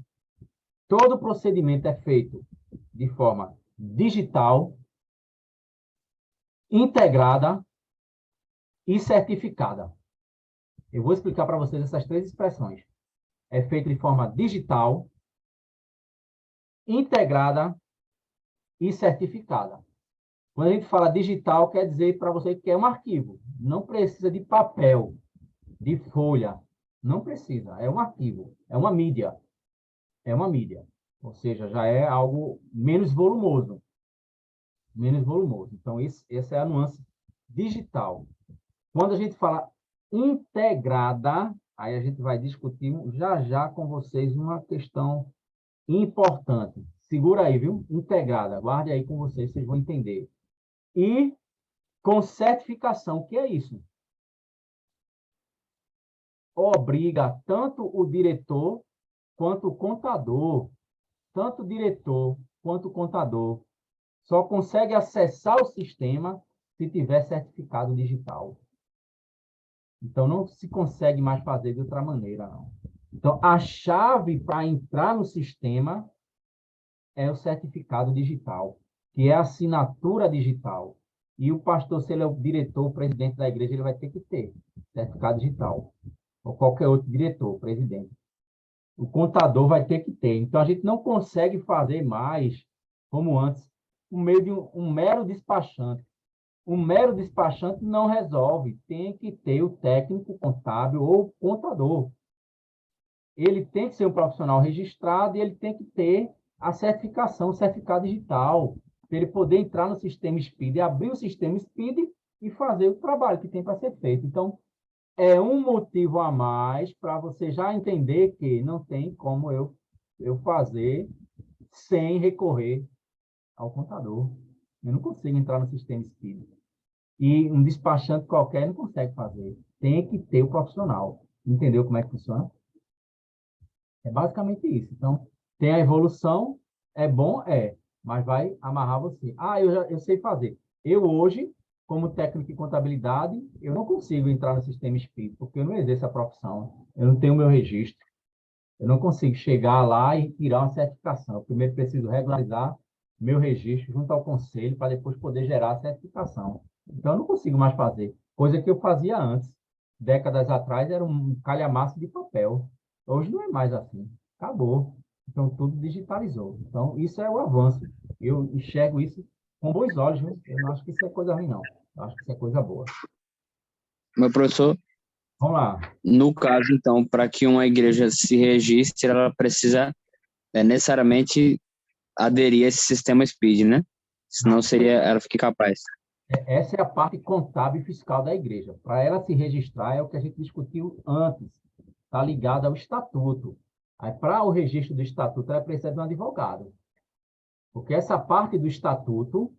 todo o procedimento é feito de forma digital, integrada e certificada. Eu vou explicar para vocês essas três expressões. É feito de forma digital, integrada e certificada. Quando a gente fala digital, quer dizer para você que é um arquivo. Não precisa de papel, de folha. Não precisa. É um arquivo. É uma mídia. é uma mídia, ou seja, já é algo menos volumoso, menos volumoso. Então, essa é a nuance digital. Quando a gente fala integrada, aí a gente vai discutir já já com vocês uma questão importante. Segura aí, viu? Integrada, guarde aí com vocês, vocês vão entender. E com certificação, o que é isso? Obriga tanto o diretor quanto o contador, tanto o diretor quanto o contador, só consegue acessar o sistema se tiver certificado digital. Então, não se consegue mais fazer de outra maneira, não. Então, a chave para entrar no sistema é o certificado digital, que é a assinatura digital. E o pastor, se ele é o diretor, o presidente da igreja, ele vai ter que ter certificado digital. Ou qualquer outro diretor, presidente. O contador vai ter que ter. Então, a gente não consegue fazer mais, como antes, por meio de um mero despachante. Um mero despachante não resolve. Tem que ter o técnico contábil ou o contador. Ele tem que ser um profissional registrado e ele tem que ter a certificação, o certificado digital, para ele poder entrar no sistema SPID, abrir o sistema SPID e fazer o trabalho que tem para ser feito. Então, é um motivo a mais para você já entender que não tem como eu fazer sem recorrer ao contador. Eu não consigo entrar no sistema SPID. E um despachante qualquer não consegue fazer. Tem que ter o profissional. Entendeu como é que funciona? É basicamente isso. Então, tem a evolução, é bom, mas vai amarrar você. Ah, eu sei fazer. Eu hoje, como técnico de contabilidade, eu não consigo entrar no sistema espírita, porque eu não exerço a profissão, eu não tenho meu registro, eu não consigo chegar lá e tirar uma certificação. Eu primeiro preciso regularizar meu registro junto ao conselho para depois poder gerar a certificação. Então, eu não consigo mais fazer. Coisa que eu fazia antes. Décadas atrás era um calhamaço de papel. Hoje não é mais assim. Acabou. Então, tudo digitalizou. Então, isso é o avanço. Eu enxergo isso com bons olhos, viu? Eu não acho que isso é coisa ruim, não. Eu acho que isso é coisa boa. Meu professor, Vamos lá. no caso, então, para que uma igreja se registre, ela precisa necessariamente aderir a esse sistema SPID, né? Senão ela fica capaz. Essa é a parte contábil e fiscal da igreja. Para ela se registrar, é o que a gente discutiu antes. Está ligado ao estatuto. Aí, para o registro do estatuto, ela precisa de um advogado. Porque essa parte do estatuto,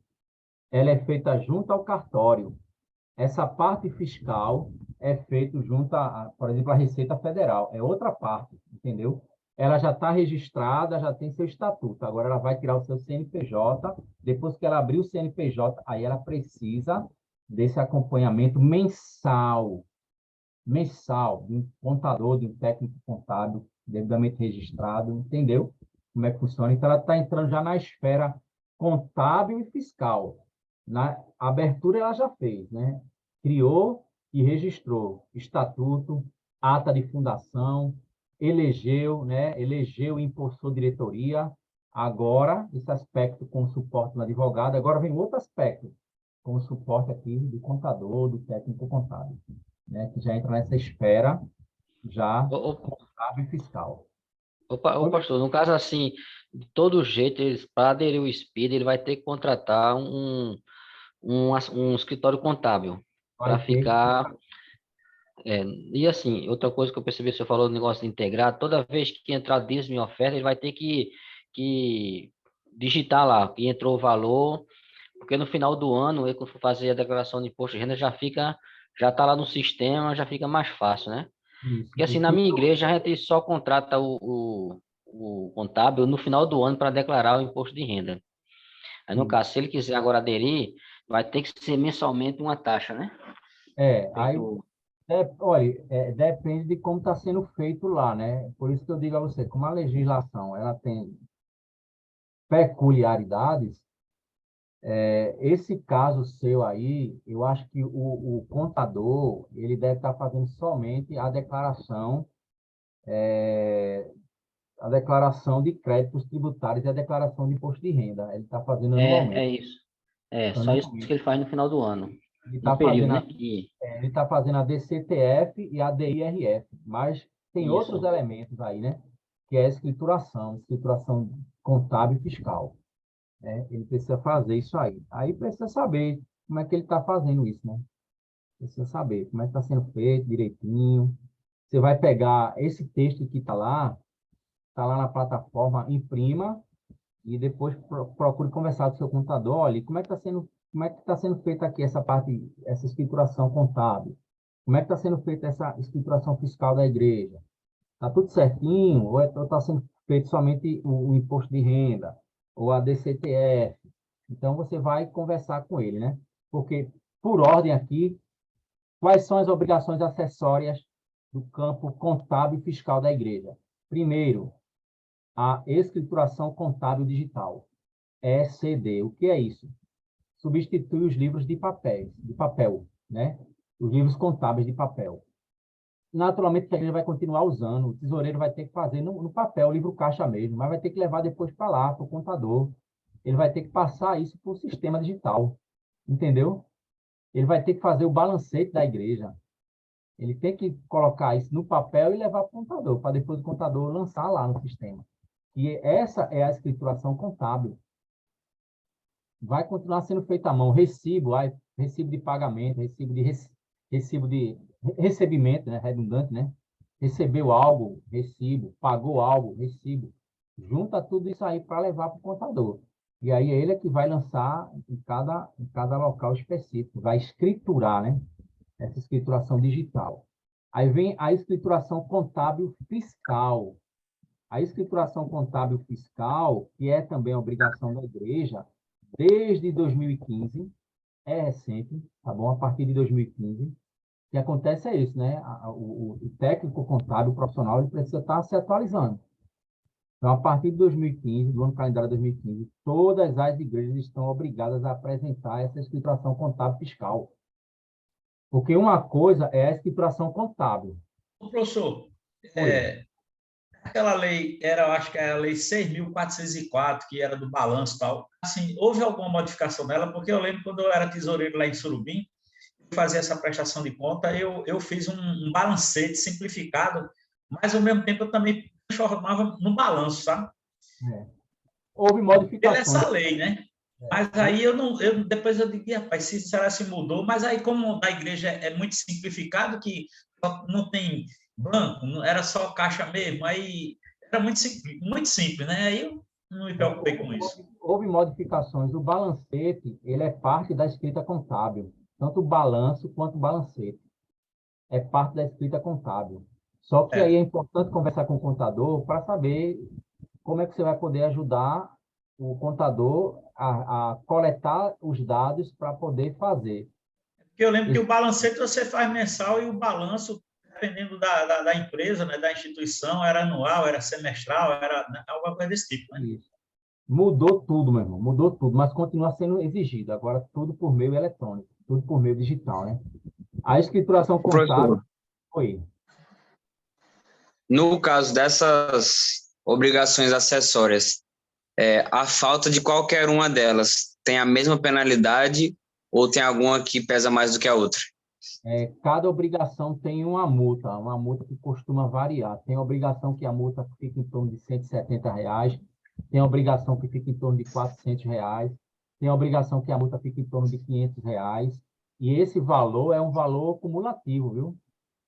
ela é feita junto ao cartório. Essa parte fiscal é feita junto, por exemplo, à Receita Federal. É outra parte, entendeu? Ela já está registrada, já tem seu estatuto. Agora ela vai tirar o seu CNPJ. Depois que ela abrir o CNPJ, aí ela precisa desse acompanhamento mensal de um contador, de um técnico contábil devidamente registrado, entendeu? Como é que funciona? Então, ela está entrando já na esfera contábil e fiscal. Na abertura, ela já fez, né? Criou e registrou estatuto, ata de fundação, elegeu, né? Elegeu e impulsou diretoria. Agora, esse aspecto com suporte do advogado. Agora vem outro aspecto, com o suporte aqui do contador, do técnico contábil, né? Que já entra nessa esfera já contábil e fiscal. Ô, pastor, no caso assim, de todo jeito, para aderir ao SPID, ele vai ter que contratar um escritório contábil para Vai ter ficar. E assim, outra coisa que eu percebi, você falou do negócio de integrar, toda vez que entrar dízimo em oferta, ele vai ter que digitar lá que entrou o valor, porque no final do ano, ele, quando for fazer a declaração de imposto de renda, já está lá no sistema, já fica mais fácil, né? isso. Porque assim, na minha igreja, a gente só contrata o contábil no final do ano para declarar o imposto de renda. Aí, no caso, se ele quiser agora aderir, vai ter que ser mensalmente uma taxa, né? Aí, Feito- olha, depende de como está sendo feito lá, né? Por isso que eu digo a você, como a legislação ela tem peculiaridades, esse caso seu aí, eu acho que o contador, ele deve estar fazendo somente a declaração de créditos tributários e a declaração de imposto de renda. Ele está fazendo É anualmente. isso. É, só isso que ele faz no final do ano. Ele No está período, fazendo né? Que, ele está fazendo a DCTF e a DIRF, mas tem outros isso. elementos aí, né? que é a escrituração contábil e fiscal. Né? Ele precisa fazer isso aí. Aí precisa saber como é que ele está fazendo isso, né? Precisa saber como é que está sendo feito direitinho. Você vai pegar esse texto que está lá na plataforma, imprima e depois procure conversar com o seu contador. Olha, como é que está sendo feita aqui essa parte, essa escrituração contábil? Como é que está sendo feita essa escrituração fiscal da igreja? Está tudo certinho? Ou está sendo feito somente o imposto de renda? Ou a DCTF? Então, você vai conversar com ele, né? Porque, por ordem aqui, quais são as obrigações acessórias do campo contábil e fiscal da igreja? Primeiro, a escrituração contábil digital, ECD. O que é isso? Substitui os livros de papel, né? Os livros contábeis de papel. Naturalmente, a igreja vai continuar usando, o tesoureiro vai ter que fazer no papel, o livro caixa mesmo, mas vai ter que levar depois para lá, para o contador. Ele vai ter que passar isso para o sistema digital, entendeu? Ele vai ter que fazer o balancete da igreja. Ele tem que colocar isso no papel e levar para o contador, para depois o contador lançar lá no sistema. E essa é a escrituração contábil. Vai continuar sendo feita à mão. Recibo de pagamento, recibo de recebimento, né? Redundante, né? Recebeu algo, recibo. Pagou algo, recibo. Junta tudo isso aí para levar para o contador. E aí ele é que vai lançar em cada local específico. Vai escriturar, né? Essa escrituração digital. Aí vem a escrituração contábil fiscal. A escrituração contábil fiscal, que é também a obrigação da igreja, desde 2015, é recente, tá bom? A partir de 2015, o que acontece é isso, né? O técnico contábil profissional, ele precisa estar se atualizando. Então, a partir de 2015, do ano calendário 2015, todas as igrejas estão obrigadas a apresentar essa escrituração contábil fiscal. Porque uma coisa é a escrituração contábil. Professor, aquela lei, eu acho que era a lei 6.404, que era do balanço e tal. Assim, houve alguma modificação nela? Porque eu lembro quando eu era tesoureiro lá em Surubim, eu fazia essa prestação de conta, eu fiz um balancete simplificado, mas ao mesmo tempo eu também transformava no balanço, sabe? Houve modificações. Pela essa lei, né? Mas aí depois eu digo, rapaz, será se mudou? Mas aí, como a igreja é muito simplificado, que não tem banco, era só caixa mesmo, aí era muito simples, né? Aí eu não me preocupei com isso. Houve modificações. O balancete, ele é parte da escrita contábil. Tanto o balanço quanto o balancete. É parte da escrita contábil. Só que aí é importante conversar com o contador para saber como é que você vai poder ajudar o contador a coletar os dados para poder fazer. Porque eu lembro que o balancete você faz mensal e o balanço, dependendo da empresa, né, da instituição, era anual, era semestral, era alguma coisa desse tipo. Né? Isso. Mudou tudo, meu irmão, mudou tudo, mas continua sendo exigido. Agora, tudo por meio eletrônico, tudo por meio digital, né? A escrituração contábil foi. No caso dessas obrigações acessórias, a falta de qualquer uma delas tem a mesma penalidade ou tem alguma que pesa mais do que a outra? Cada obrigação tem uma multa que costuma variar. Tem a obrigação que a multa fica em torno de R$170, tem a obrigação que fica em torno de R$400, tem a obrigação que a multa fica em torno de R$500, e esse valor é um valor cumulativo, viu?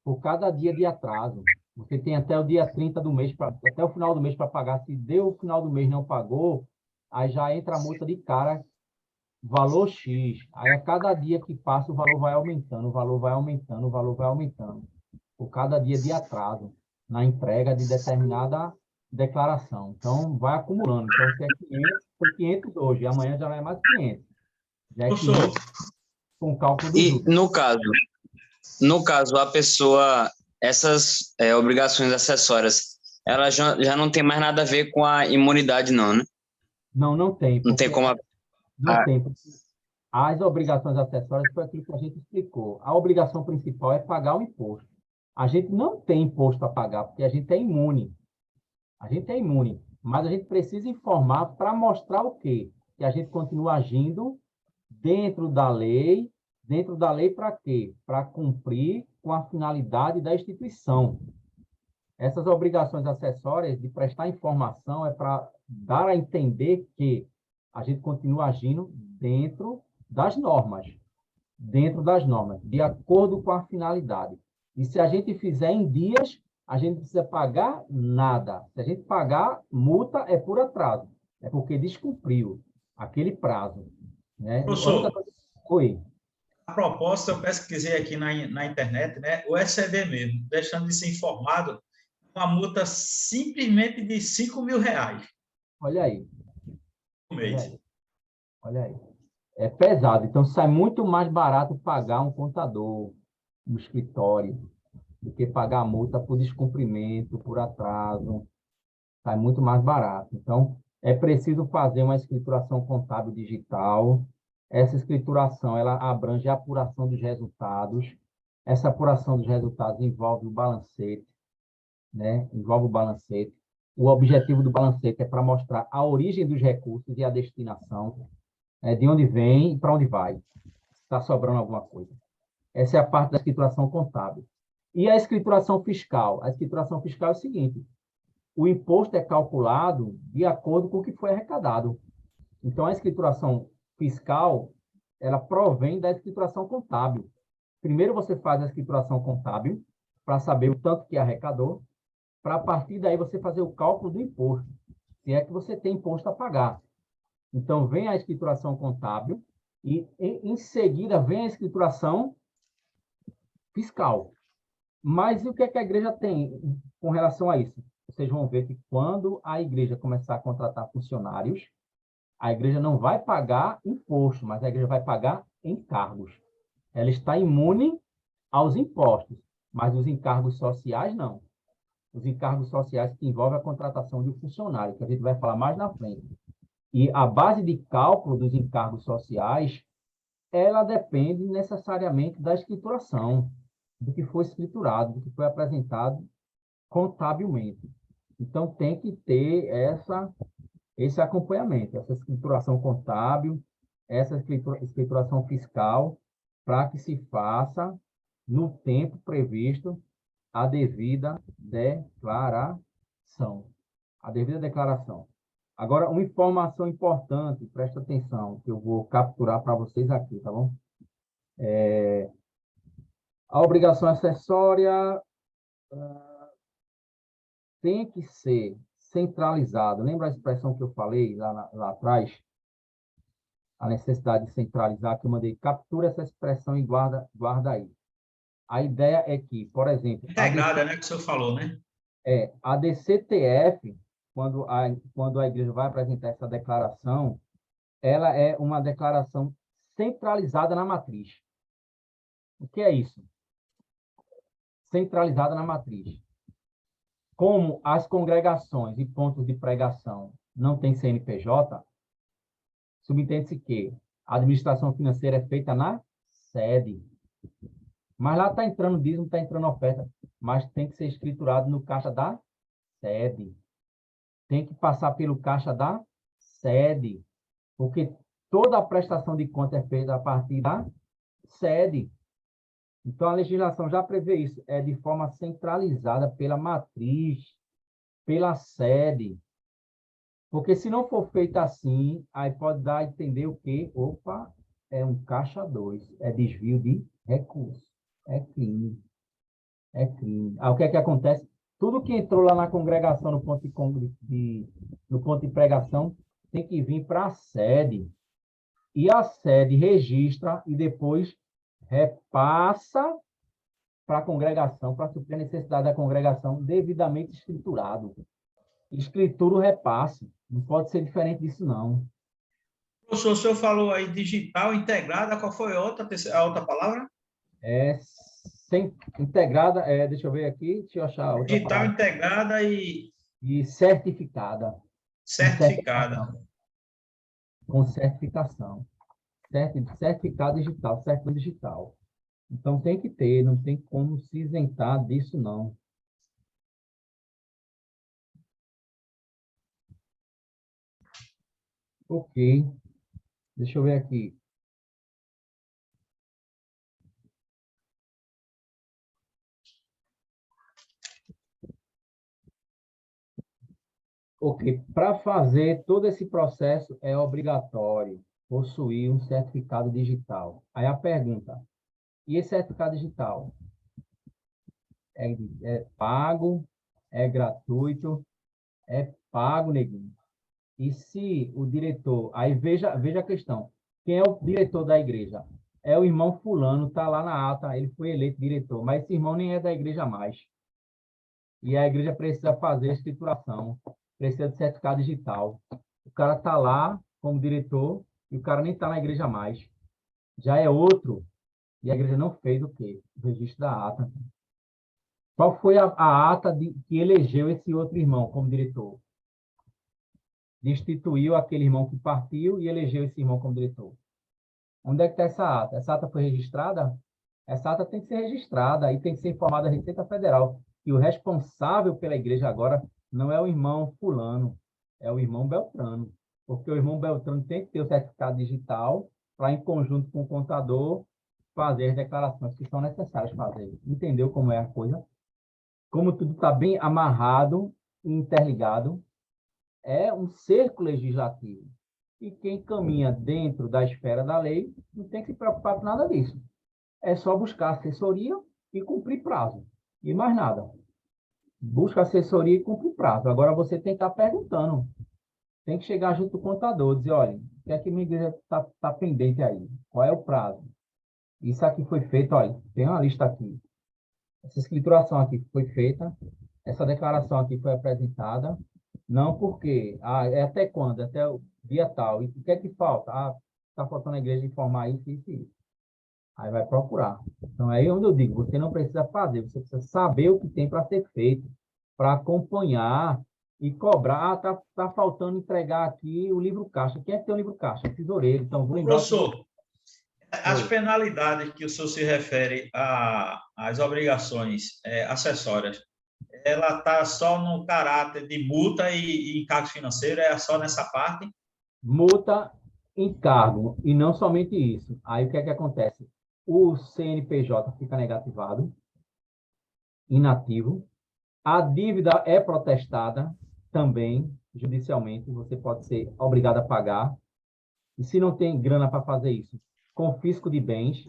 Por cada dia de atraso. Você tem até o dia 30 do mês, até o final do mês para pagar. Se deu o final do mês e não pagou, aí já entra a multa de cara, valor X. Aí a cada dia que passa, o valor vai aumentando, o valor vai aumentando, o valor vai aumentando. Por cada dia de atraso na entrega de determinada declaração. Então, vai acumulando. Então, se é 500, foi 500 hoje, amanhã já não é mais 500. Já é 500 com cálculo do juros. E no caso, a pessoa, essas obrigações acessórias, ela já não tem mais nada a ver com a imunidade, não, né? Não tem. Não tem como... Não tem. As obrigações acessórias foi aquilo que a gente explicou. A obrigação principal é pagar o imposto. A gente não tem imposto a pagar, porque a gente é imune. A gente é imune. Mas a gente precisa informar para mostrar o quê? Que a gente continua agindo dentro da lei. Dentro da lei para quê? Para cumprir com a finalidade da instituição. Essas obrigações acessórias de prestar informação é para dar a entender que a gente continua agindo dentro das normas, de acordo com a finalidade. E se a gente fizer em dias, a gente não precisa pagar nada. Se a gente pagar, multa é por atraso. É porque descumpriu aquele prazo. Né? Professor, Oi. a proposta, eu pesquisei aqui na internet, né? O SED mesmo, deixando de ser informado, uma multa simplesmente de R$ 5.000 Olha aí. por Olha mês. aí. Olha aí. É pesado. Então, sai muito mais barato pagar um contador no escritório do que pagar a multa por descumprimento, por atraso. Sai muito mais barato. Então, é preciso fazer uma escrituração contábil digital. Essa escrituração, ela abrange a apuração dos resultados. Essa apuração dos resultados envolve o balancete, né? Envolve o balancete. O objetivo do balancete é para mostrar a origem dos recursos e a destinação, de onde vem e para onde vai. Está sobrando alguma coisa. Essa é a parte da escrituração contábil. E a escrituração fiscal? A escrituração fiscal é o seguinte: o imposto é calculado de acordo com o que foi arrecadado. Então, a escrituração fiscal, ela provém da escrituração contábil. Primeiro você faz a escrituração contábil para saber o tanto que arrecadou, para a partir daí você fazer o cálculo do imposto, se é que você tem imposto a pagar. Então, vem a escrituração contábil e, em seguida, vem a escrituração fiscal. Mas o que é que a igreja tem com relação a isso? Vocês vão ver que quando a igreja começar a contratar funcionários, a igreja não vai pagar imposto, mas a igreja vai pagar encargos. Ela está imune aos impostos, mas os encargos sociais não. Os encargos sociais que envolvem a contratação de um funcionário, que a gente vai falar mais na frente. E a base de cálculo dos encargos sociais, ela depende necessariamente da escrituração, do que foi escriturado, do que foi apresentado contabilmente. Então, tem que ter esse acompanhamento, essa escrituração contábil, essa escrituração fiscal, para que se faça, no tempo previsto, a devida declaração. A devida declaração. Agora, uma informação importante, presta atenção, que eu vou capturar para vocês aqui, tá bom? A obrigação acessória tem que ser centralizada. Lembra a expressão que eu falei lá atrás? A necessidade de centralizar, que eu mandei, captura essa expressão e guarda aí. A ideia é que, por exemplo, Integrada, né, que o senhor falou, né? a DCTF, quando a igreja vai apresentar essa declaração, ela é uma declaração centralizada na matriz. O que é isso? Centralizada na matriz. Como as congregações e pontos de pregação não têm CNPJ, subentende-se que a administração financeira é feita na sede. Mas lá está entrando dízimo, está entrando oferta, mas tem que ser escriturado no caixa da sede. Tem que passar pelo caixa da sede, porque toda a prestação de conta é feita a partir da sede. Então, a legislação já prevê isso, é de forma centralizada pela matriz, pela sede. Porque se não for feito assim, aí pode dar a entender o quê? Opa, é um caixa 2, é desvio de recursos, é crime, é crime. Aí o que é que acontece? Tudo que entrou lá na congregação, no ponto de pregação, tem que vir para a sede. E a sede registra e depois repassa para a congregação, para suprir a necessidade da congregação, devidamente escriturado. Escritura o repasse. Não pode ser diferente disso, não. Professor, o senhor falou aí digital, integrada, qual foi a outra palavra? Integrada, deixa eu ver aqui, deixa eu achar outra Digital, palavra. integrada e E certificada. certificada. Com certificação. Certificado digital, certificado digital. Então, tem que ter, não tem como se isentar disso, não. Ok. Deixa eu ver aqui. Ok, para fazer todo esse processo é obrigatório possuir um certificado digital. Aí a pergunta, e esse certificado digital é pago, é gratuito, é pago, neguinho? E se o diretor, aí veja a questão, quem é o diretor da igreja? É o irmão fulano, está lá na ata, ele foi eleito diretor, mas esse irmão nem é da igreja mais. E a igreja precisa fazer a escrituração, precisa de certificado digital. O cara está lá como diretor e o cara nem está na igreja mais. Já é outro, e a igreja não fez o quê? O registro da ata. Qual foi a ata que elegeu esse outro irmão como diretor? Destituiu aquele irmão que partiu e elegeu esse irmão como diretor. Onde é que está essa ata? Essa ata foi registrada? Essa ata tem que ser registrada e tem que ser informada à Receita Federal. E o responsável pela igreja agora não é o irmão fulano, é o irmão Beltrano. Porque o irmão Beltrano tem que ter o certificado digital para, em conjunto com o contador, fazer as declarações que são necessárias fazer. Entendeu como é a coisa? Como tudo está bem amarrado e interligado, é um cerco legislativo. E quem caminha dentro da esfera da lei não tem que se preocupar com nada disso. É só buscar assessoria e cumprir prazo. E mais nada. Busca assessoria e cumprir prazo. Agora você tem que estar perguntando. Tem que chegar junto do contador, dizer, olha, o que é que minha igreja está pendente aí? Qual é o prazo? Isso aqui foi feito, olha, tem uma lista aqui. Essa escrituração aqui foi feita, essa declaração aqui foi apresentada, não porque, é até quando? Até o dia tal. E o que é que falta? Está faltando a igreja informar isso, isso e isso. Aí vai procurar. Então, é aí onde eu digo, você não precisa fazer, você precisa saber o que tem para ser feito, para acompanhar e cobrar. Tá faltando entregar aqui o livro caixa. Quem é que tem o livro caixa? É tesoureiro. Então, vou lembrar... Professor, as penalidades que o senhor se refere às obrigações acessórias, ela está só no caráter de multa e encargo financeiro, é só nessa parte? Multa, encargo, e não somente isso. Aí o que é que acontece? O CNPJ fica negativado, inativo. A dívida é protestada também, judicialmente, você pode ser obrigado a pagar. E se não tem grana para fazer isso, confisco de bens,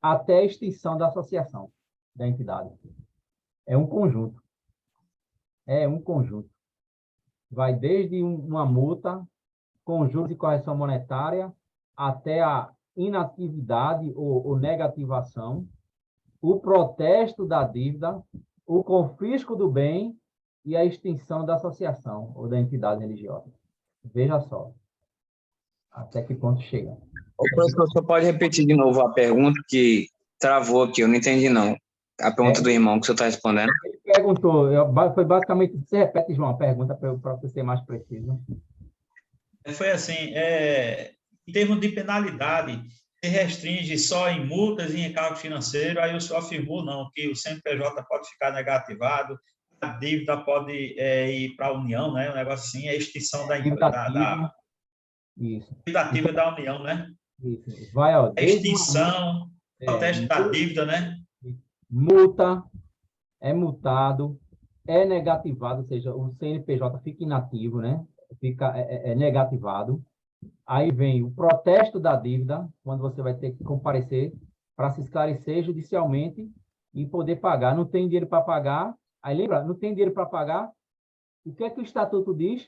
até a extinção da associação da entidade. É um conjunto. É um conjunto. Vai desde uma multa, com juros de correção monetária, até a inatividade ou negativação, o protesto da dívida, o confisco do bem e a extinção da associação ou da entidade religiosa. Veja só até que ponto chega. O professor, só pode repetir de novo a pergunta que travou aqui, eu não entendi não. A pergunta do irmão que o senhor está respondendo. Ele perguntou, foi basicamente, você repete, João, a pergunta para você ser mais preciso. Foi assim, em termos de penalidade, se restringe só em multas e em encargo financeiro, aí o senhor afirmou, não, que o CNPJ pode ficar negativado, a dívida pode ir para a União, né? Um negócio assim, a extinção da Isso. dívida ativa da União, né? Isso. Vai, ó, A extinção, protesto da dívida, né? Multa, é multado, é negativado, ou seja, o CNPJ fica inativo, né? Fica negativado. Aí vem o protesto da dívida, quando você vai ter que comparecer para se esclarecer judicialmente e poder pagar. Não tem dinheiro para pagar. Aí lembra, não tem dinheiro para pagar. O que é que o estatuto diz?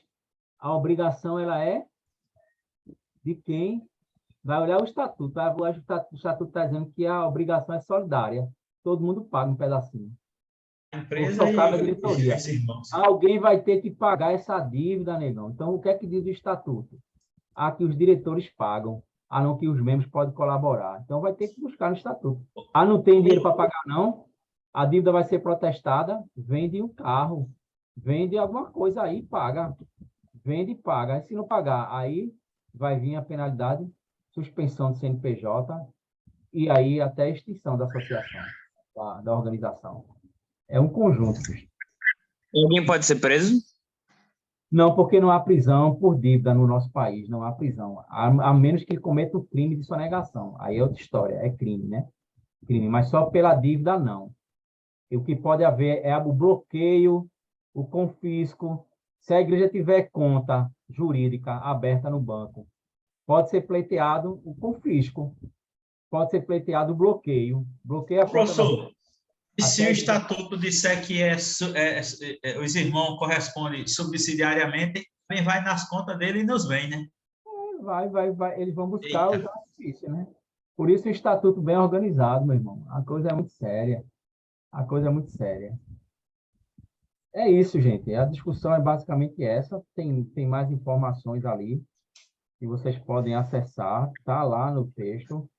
A obrigação ela é de quem vai olhar o estatuto. O estatuto está dizendo que a obrigação é solidária. Todo mundo paga um pedacinho. A empresa e a diretoria. os irmãos. Alguém vai ter que pagar essa dívida, negão. Então, o que é que diz o estatuto? Que os diretores pagam, não que os membros podem colaborar. Então, vai ter que buscar no estatuto. Não tem dinheiro para pagar, não? A dívida vai ser protestada, vende um carro, vende alguma coisa aí, paga. Vende e paga. Se não pagar, aí vai vir a penalidade, suspensão do CNPJ e aí até a extinção da associação, da organização. É um conjunto. Alguém pode ser preso? Não, porque não há prisão por dívida no nosso país, não há prisão. A menos que cometa o crime de sonegação. Aí é outra história, é crime, né? Crime, mas só pela dívida, não. E o que pode haver é o bloqueio, o confisco, Se a igreja tiver conta jurídica aberta no banco, pode ser pleiteado o confisco, pode ser pleiteado o bloqueio. Bloqueia a conta. Professor, e se Até o estatuto disser que os irmãos correspondem subsidiariamente, também vai nas contas dele e nos vem, né? vai. Eles vão buscar o Eita. justiça, né? Por isso o estatuto bem organizado, meu irmão. A coisa é muito séria. A coisa é muito séria. É isso, gente. A discussão é basicamente essa. Tem mais informações ali que vocês podem acessar. Está lá no texto.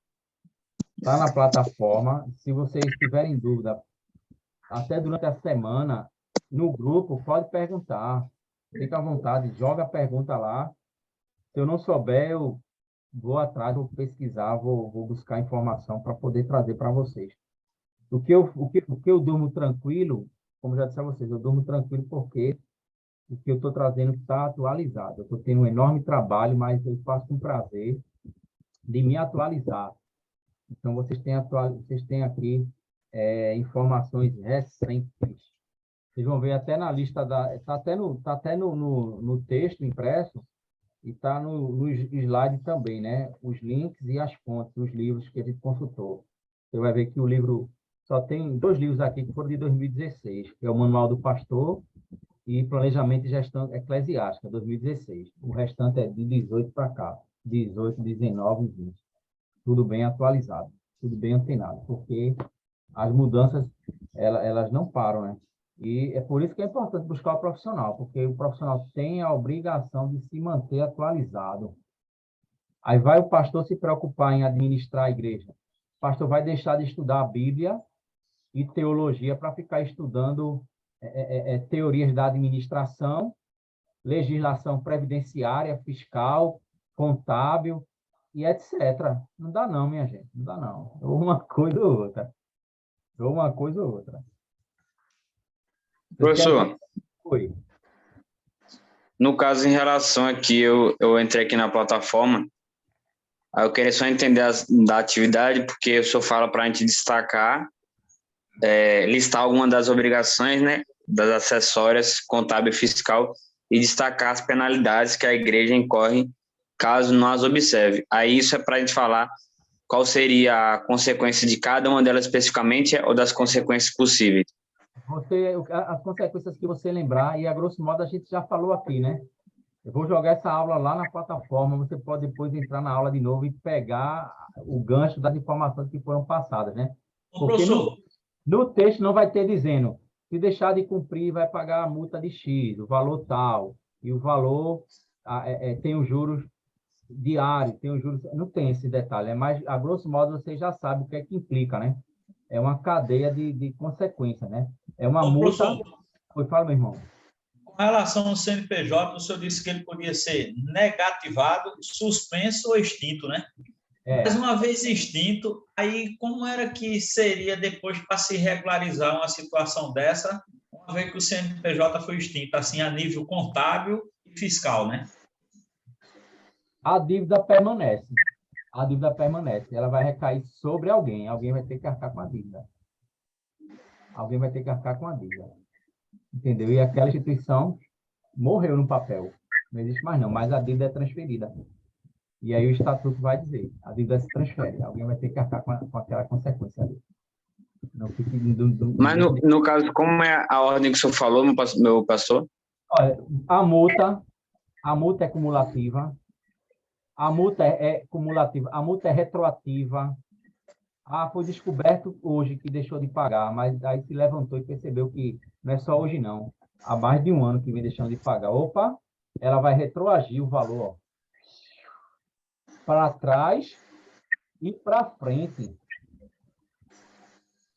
Está na plataforma. Se vocês tiverem dúvida, até durante a semana, no grupo, pode perguntar. Fica à vontade, joga a pergunta lá. Se eu não souber, eu vou atrás, vou pesquisar, vou buscar informação para poder trazer para vocês. O que eu durmo tranquilo, como já disse a vocês, eu durmo tranquilo porque o que eu estou trazendo está atualizado. Eu estou tendo um enorme trabalho, mas eu faço com prazer de me atualizar. Então, vocês têm aqui informações recentes. Vocês vão ver até na lista está até no texto impresso e está no slide também, né? Os links e as fontes dos livros que a gente consultou. Você vai ver que o livro só tem 2 livros aqui que foram de 2016, que é o Manual do Pastor e Planejamento e Gestão Eclesiástica, 2016. O restante é de 18 para cá, 18, 19 e 20. Tudo bem atualizado, tudo bem antenado, porque as mudanças, elas não param, né? E é por isso que é importante buscar o profissional, porque o profissional tem a obrigação de se manter atualizado. Aí vai o pastor se preocupar em administrar a igreja. O pastor vai deixar de estudar a Bíblia e teologia para ficar estudando teorias da administração, legislação previdenciária, fiscal, contábil e etc. Não dá não, minha gente, não dá não. Ou uma coisa ou outra. Ou uma coisa ou outra. Professor, Oi. no caso, em relação aqui, eu entrei aqui na plataforma, aí eu queria só entender da atividade, porque o senhor fala para a gente destacar, listar alguma das obrigações, né, das acessórias, contábil e fiscal, e destacar as penalidades que a igreja incorre caso não as observe. Aí isso é para a gente falar qual seria a consequência de cada uma delas especificamente ou das consequências possíveis. As consequências que você lembrar, e a grosso modo a gente já falou aqui, né? Eu vou jogar essa aula lá na plataforma, você pode depois entrar na aula de novo e pegar o gancho das informações que foram passadas, né? Porque no texto não vai ter dizendo, se deixar de cumprir, vai pagar a multa de X, o valor tal, e o valor tem os juros diários, tem os juros... Não tem esse detalhe, mas a grosso modo você já sabe o que é que implica, né? É uma cadeia de consequência, né? É uma multa... Oi, fala, meu irmão. Com relação ao CNPJ, o senhor disse que ele podia ser negativado, suspenso ou extinto, né? Mas uma vez extinto, aí como era que seria depois para se regularizar uma situação dessa, uma vez que o CNPJ foi extinto, assim, a nível contábil e fiscal, né? A dívida permanece. A dívida permanece. Ela vai recair sobre alguém. Alguém vai ter que arcar com a dívida. Alguém vai ter que arcar com a dívida. Entendeu? E aquela instituição morreu no papel. Não existe mais não, mas a dívida é transferida. E aí o estatuto vai dizer, a dívida se transfere. Alguém vai ter que arcar com aquela consequência ali. Não fique... Mas no caso, como é a ordem que o senhor falou, meu pastor? Olha, a multa é cumulativa. A multa é cumulativa. A multa é retroativa. Foi descoberto hoje que deixou de pagar, mas aí se levantou e percebeu que não é só hoje, não. Há mais de um ano que vem deixando de pagar. Opa, ela vai retroagir o valor para trás e para frente.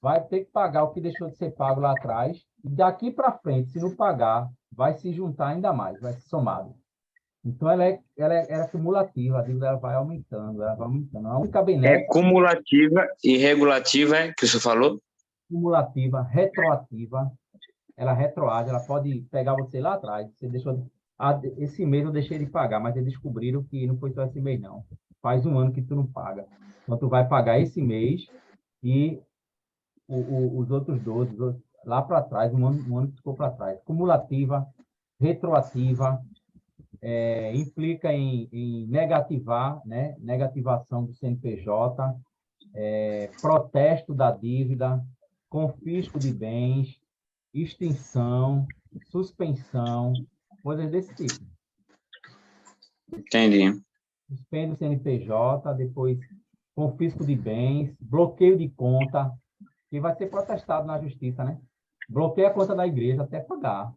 Vai ter que pagar o que deixou de ser pago lá atrás. E daqui para frente, se não pagar, vai se juntar ainda mais, vai ser somado. Então, ela é cumulativa, a dívida ela vai aumentando, ela vai aumentando. A única benesse... É cumulativa e regulativa, que o senhor falou? Cumulativa, retroativa, ela retroage, ela pode pegar você lá atrás, você deixou... esse mês eu deixei de pagar, mas eles descobriram que não foi só esse mês, não. Faz um ano que tu não paga. Então, tu vai pagar esse mês e os outros 12, lá para trás, um ano que ficou para trás. Cumulativa, retroativa, implica em negativar, né? Negativação do CNPJ, protesto da dívida, confisco de bens, extinção, suspensão, coisas desse tipo. Entendi. Suspende o CNPJ, depois confisco de bens, bloqueio de conta, que vai ser protestado na justiça, né? Bloqueia a conta da igreja até pagar.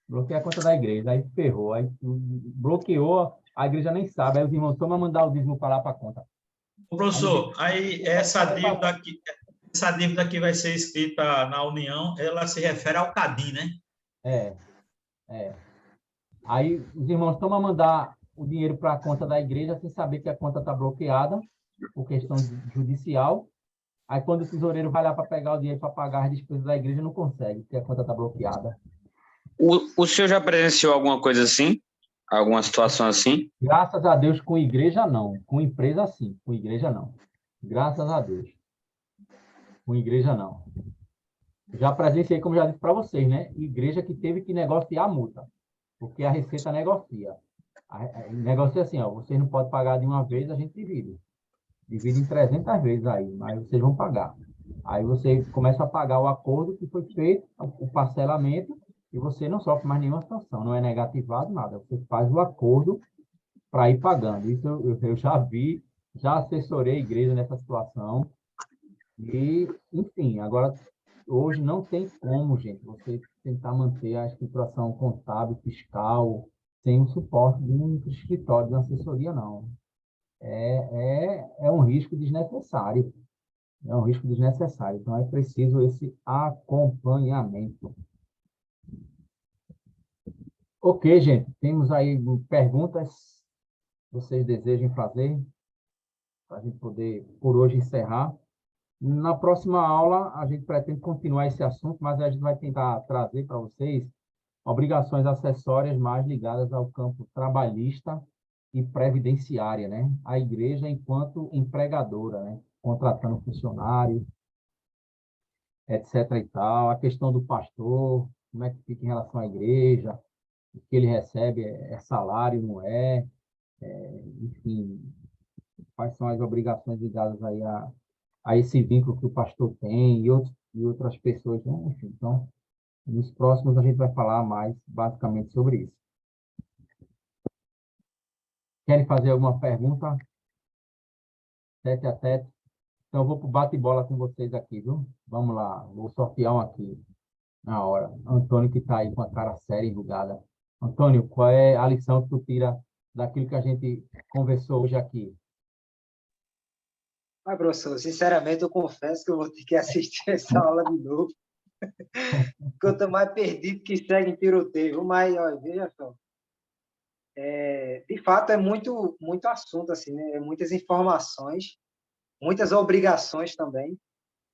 Bloqueia a conta da igreja, aí ferrou, aí bloqueou, a igreja nem sabe, aí os irmãos tomam mandar o dízimo para lá para a conta. Professor, aí essa dívida que vai ser escrita na União, ela se refere ao CADI, né? Aí os irmãos tomam mandar o dinheiro para a conta da igreja sem saber que a conta está bloqueada por questão judicial. Aí quando o tesoureiro vai lá para pegar o dinheiro para pagar as despesas da igreja, não consegue, porque a conta está bloqueada. O senhor já presenciou alguma coisa assim? Alguma situação assim? Graças a Deus, com igreja não. Com empresa, sim. Com igreja, não. Graças a Deus. Com igreja, não. Já presenciei, como já disse para vocês, né? Igreja que teve que negociar a multa, porque a Receita negocia. Negocia assim, ó, vocês não podem pagar de uma vez, a gente divide. Divide em 300 vezes aí, mas vocês vão pagar. Aí você começa a pagar o acordo que foi feito, o parcelamento, e você não sofre mais nenhuma sanção, não é negativado, nada. Você faz o acordo para ir pagando. Isso eu já vi, já assessorei a igreja nessa situação. E, enfim, agora, hoje não tem como, gente, você tentar manter a escrituração contábil, fiscal, sem o suporte de um escritório, de uma assessoria, não. É um risco desnecessário. É um risco desnecessário. Então, é preciso esse acompanhamento. Ok, gente. Temos aí perguntas que vocês desejam fazer para a gente poder, por hoje, encerrar. Na próxima aula, a gente pretende continuar esse assunto, mas a gente vai tentar trazer para vocês obrigações acessórias mais ligadas ao campo trabalhista e previdenciária, né? A igreja enquanto empregadora, né? Contratando funcionários, etc. e tal. A questão do pastor, como é que fica em relação à igreja, o que ele recebe é salário, não é? Enfim, quais são as obrigações ligadas aí a esse vínculo que o pastor tem e outras pessoas, né? Enfim, então, nos próximos a gente vai falar mais basicamente sobre isso. Querem fazer alguma pergunta? Tete a tete. Então, eu vou para o bate-bola com vocês aqui, viu? Vamos lá, vou sortear um aqui na hora. Antônio, que está aí com a cara séria e enrugada. Antônio, qual é a lição que tu tira daquilo que a gente conversou hoje aqui? Professor, sinceramente, eu confesso que eu vou ter que assistir essa aula de novo. Porque eu estou mais perdido que segue em tiroteio. Mas, olha, veja só. De fato, é muito assunto, assim, né? É muitas informações, muitas obrigações também.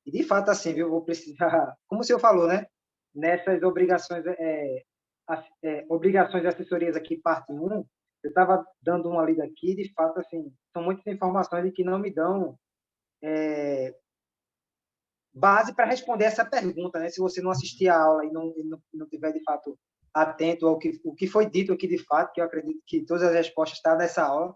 E, de fato, assim, viu, eu vou precisar... Como o senhor falou, né? Nessas obrigações, obrigações de assessorias aqui, parte 1, eu estava dando uma lida aqui, de fato, assim, são muitas informações que não me dão base para responder essa pergunta, né? Se você não assistir a aula e não tiver, de fato, atento ao que foi dito aqui, de fato, que eu acredito que todas as respostas estão nessa aula,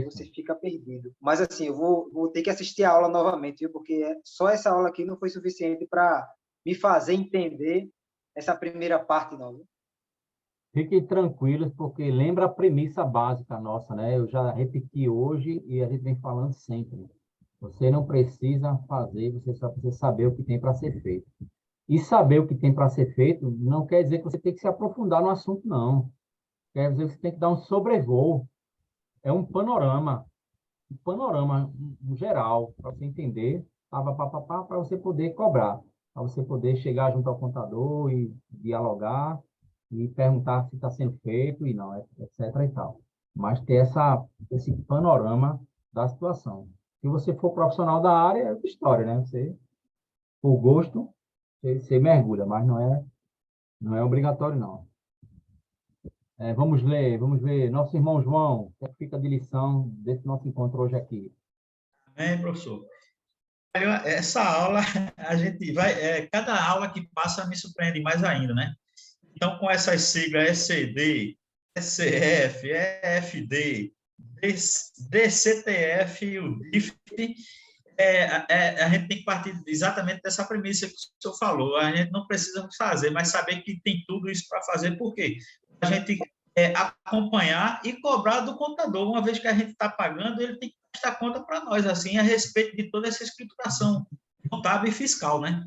você fica perdido. Mas, assim, eu vou ter que assistir a aula novamente, viu? Porque só essa aula aqui não foi suficiente para me fazer entender essa primeira parte, não. Viu? Fiquem tranquilos, porque lembra a premissa básica nossa, né? Eu já repeti hoje e a gente vem falando sempre. Você não precisa fazer, você só precisa saber o que tem para ser feito. E saber o que tem para ser feito não quer dizer que você tem que se aprofundar no assunto, não. Quer dizer que você tem que dar um sobrevoo. É um panorama geral, para você entender, para você poder cobrar, para você poder chegar junto ao contador e dialogar e perguntar se está sendo feito e não, etc. e tal. Mas ter esse panorama da situação. Se você for profissional da área, é outra história, né? Você, por gosto, você mergulha, mas não é obrigatório, não. Vamos ver. Nosso irmão João, o que fica de lição desse nosso encontro hoje aqui? Amém, professor. Essa aula, a gente vai... cada aula que passa me surpreende mais ainda, né? Então, com essas siglas ECD, ECF, EFD, DCTF e o DIFT, a gente tem que partir exatamente dessa premissa que o senhor falou. A gente não precisa fazer, mas saber que tem tudo isso para fazer, por quê? A gente acompanhar e cobrar do contador. Uma vez que a gente está pagando, ele tem que prestar conta para nós, assim, a respeito de toda essa escrituração contábil e fiscal, né?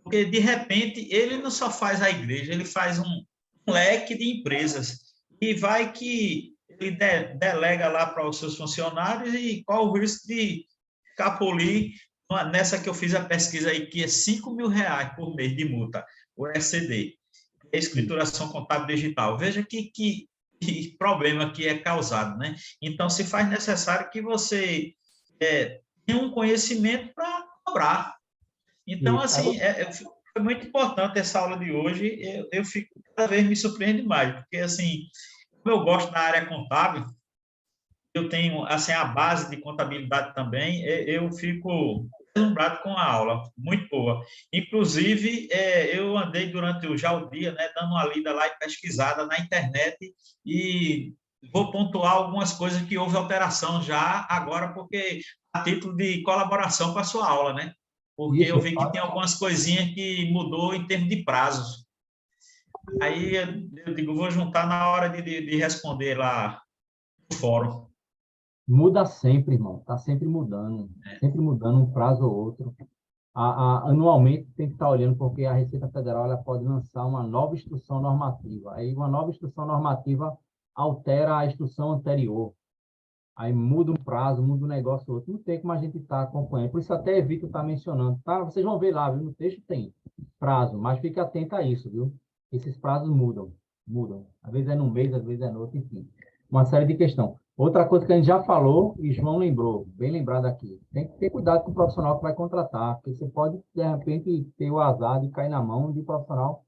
Porque, de repente, ele não só faz a igreja, ele faz um leque de empresas e vai que ele delega lá para os seus funcionários e qual o risco de capolir nessa que eu fiz a pesquisa aí, que é R$ 5.000 por mês de multa, o ECD, escrituração contábil digital. Veja que problema que é causado, né? Então, se faz necessário que você tenha um conhecimento para cobrar. Então, assim, foi muito importante essa aula de hoje. Eu fico, cada vez me surpreende mais, porque, assim, como eu gosto da área contábil, eu tenho, assim, a base de contabilidade também, eu fico deslumbrado com a aula, muito boa. Inclusive, eu andei durante já o dia, né, dando uma lida lá e pesquisada na internet, e vou pontuar algumas coisas que houve alteração já agora, porque a título de colaboração com a sua aula, né? Porque eu vi que tem algumas coisinhas que mudou em termos de prazos. Aí eu digo, vou juntar na hora de responder lá no fórum. Muda sempre, irmão. Está sempre mudando um prazo ou outro. Anualmente tem que estar olhando, porque a Receita Federal ela pode lançar uma nova instrução normativa. Aí uma nova instrução normativa altera a instrução anterior. Aí muda um prazo, muda um negócio outro. Não tem como a gente estar acompanhando. Por isso até evito estar mencionando. Tá? Vocês vão ver lá, viu? No texto tem prazo, mas fique atento a isso, viu? Esses prazos mudam. Às vezes é num mês, às vezes é no outro, enfim. Uma série de questões. Outra coisa que a gente já falou, e João lembrou, bem lembrado aqui, tem que ter cuidado com o profissional que vai contratar, porque você pode, de repente, ter o azar de cair na mão de um profissional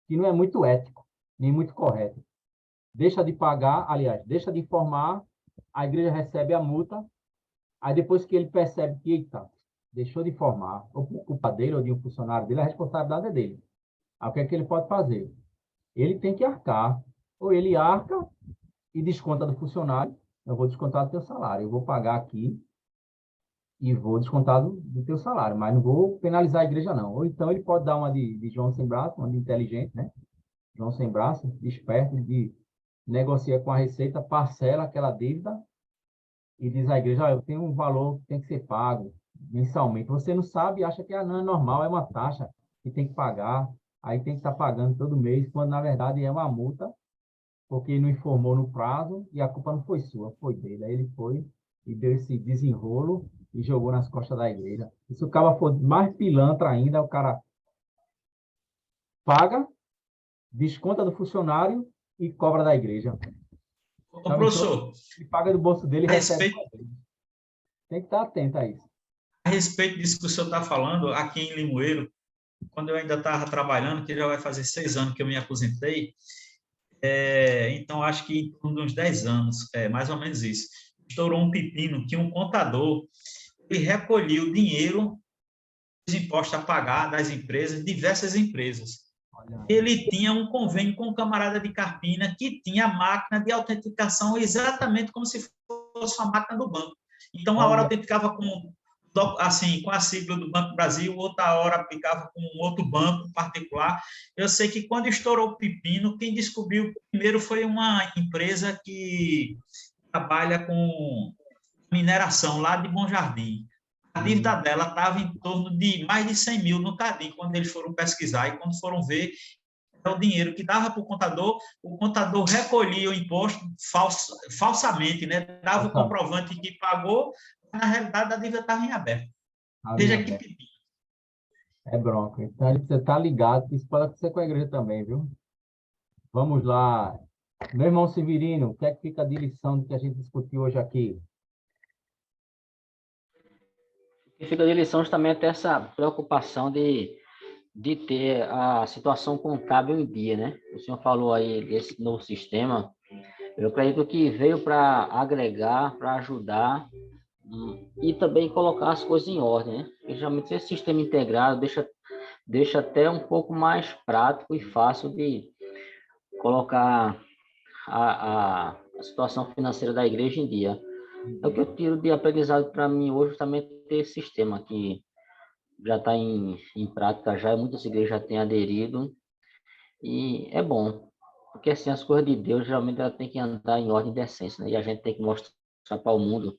que não é muito ético, nem muito correto. Deixa de pagar, aliás, deixa de informar, a igreja recebe a multa, aí depois que ele percebe que, eita, deixou de informar, ou por culpa dele ou de um funcionário dele, a responsabilidade é dele. Aí o que é que ele pode fazer? Ele tem que arcar, ou ele arca e desconta do funcionário, eu vou descontar do teu salário, eu vou pagar aqui e vou descontar do teu salário, mas não vou penalizar a igreja, não. Ou então ele pode dar uma de João sem braço, uma de inteligente, né? João sem braço, esperto, de negocia com a Receita, parcela aquela dívida e diz à igreja, eu tenho um valor que tem que ser pago mensalmente. Você não sabe, acha que não é normal, é uma taxa que tem que pagar, aí tem que estar pagando todo mês, quando na verdade é uma multa, porque não informou no prazo e a culpa não foi sua, foi dele. Aí ele foi e deu esse desenrolo e jogou nas costas da igreja. E se o cara for mais pilantra ainda, o cara paga, desconta do funcionário e cobra da igreja. Ô, professor, ele paga do bolso dele e recebe. Tem que estar atento a isso. A respeito disso que o senhor está falando, aqui em Limoeiro, quando eu ainda estava trabalhando, que já vai fazer 6 anos que eu me aposentei, então acho que em torno de uns 10 anos, mais ou menos isso, estourou um pepino que um contador ele recolheu o dinheiro dos impostos a pagar das empresas, diversas empresas. Ele tinha um convênio com um camarada de Carpina que tinha a máquina de autenticação exatamente como se fosse uma máquina do banco. Então, uma hora autenticava com a sigla do Banco do Brasil, outra hora aplicava com outro banco particular. Eu sei que quando estourou o pepino, quem descobriu primeiro foi uma empresa que trabalha com mineração lá de Bom Jardim. A dívida dela estava em torno de mais de 100 mil no CADIM, quando eles foram pesquisar, e quando foram ver, era o dinheiro que dava para o contador recolhia o imposto falsamente, né? Dava o comprovante que pagou, mas na realidade a dívida estava em aberto. Veja que pepino. É bronca. Então você está ligado, que isso pode acontecer com a igreja também, viu? Vamos lá. Meu irmão Severino, o que é que fica de lição do que a gente discutiu hoje aqui? O que fica de lição justamente é essa preocupação de ter a situação contábil em dia, né? O senhor falou aí desse novo sistema, eu acredito que veio para agregar, para ajudar e também colocar as coisas em ordem, né? Porque geralmente esse sistema integrado deixa até um pouco mais prático e fácil colocar a situação financeira da igreja em dia. É o que eu tiro de aprendizado para mim hoje, justamente esse sistema que já está em prática já, muitas igrejas já têm aderido, e é bom, porque assim, as coisas de Deus geralmente ela tem que andar em ordem de decência, né? E a gente tem que mostrar para o mundo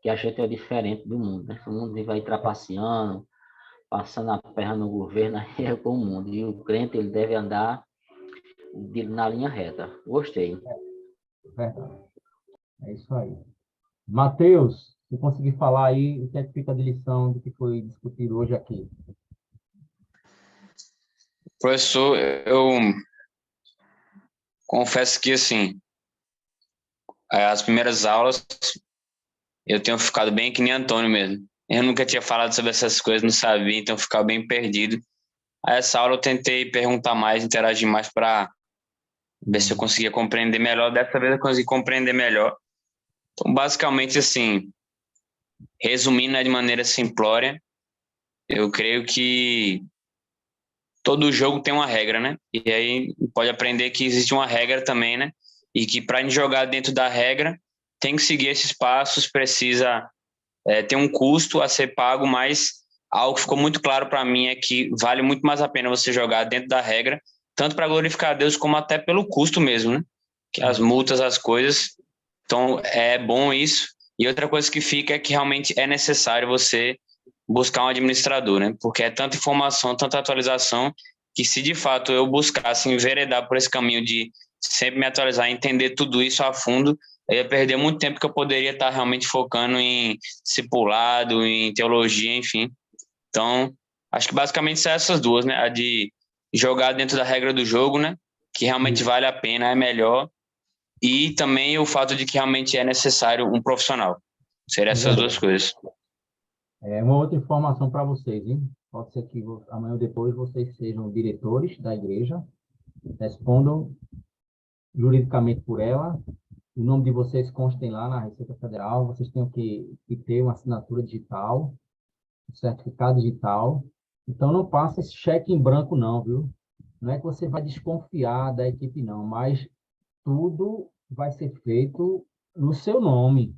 que a gente é diferente do mundo, né? O mundo vai trapaceando, passando a perna no governo, aí é com o mundo, e o crente ele deve andar na linha reta. Gostei. Verdade. É isso aí. Matheus, se conseguir falar aí, o que é que fica de lição do que foi discutido hoje aqui? Professor, eu confesso que, assim, as primeiras aulas eu tenho ficado bem que nem Antônio mesmo. Eu nunca tinha falado sobre essas coisas, não sabia, então ficava bem perdido. Aí essa aula eu tentei perguntar mais, interagir mais para ver se eu conseguia compreender melhor. Dessa vez eu consegui compreender melhor. Então, basicamente, assim, resumindo, né, de maneira simplória, eu creio que todo jogo tem uma regra, né? E aí pode aprender que existe uma regra também, né? E que para jogar dentro da regra, tem que seguir esses passos, precisa ter um custo a ser pago, mas algo que ficou muito claro para mim é que vale muito mais a pena você jogar dentro da regra, tanto para glorificar a Deus, como até pelo custo mesmo, né? Que as multas, as coisas. Então, é bom isso. E outra coisa que fica é que realmente é necessário você buscar um administrador, né? Porque é tanta informação, tanta atualização, que se de fato eu buscasse enveredar por esse caminho de sempre me atualizar, entender tudo isso a fundo, eu ia perder muito tempo que eu poderia estar realmente focando em discipulado, em teologia, enfim. Então, acho que basicamente são essas duas, né? A de jogar dentro da regra do jogo, né? Que realmente vale a pena, é melhor. E também o fato de que realmente é necessário um profissional. Seriam essas duas coisas. Uma outra informação para vocês, hein? Pode ser que amanhã ou depois vocês sejam diretores da igreja, respondam juridicamente por ela, o nome de vocês constem lá na Receita Federal, vocês têm que ter uma assinatura digital, um certificado digital. Então, não passa esse cheque em branco, não, viu? Não é que você vai desconfiar da equipe, não, mas tudo vai ser feito no seu nome.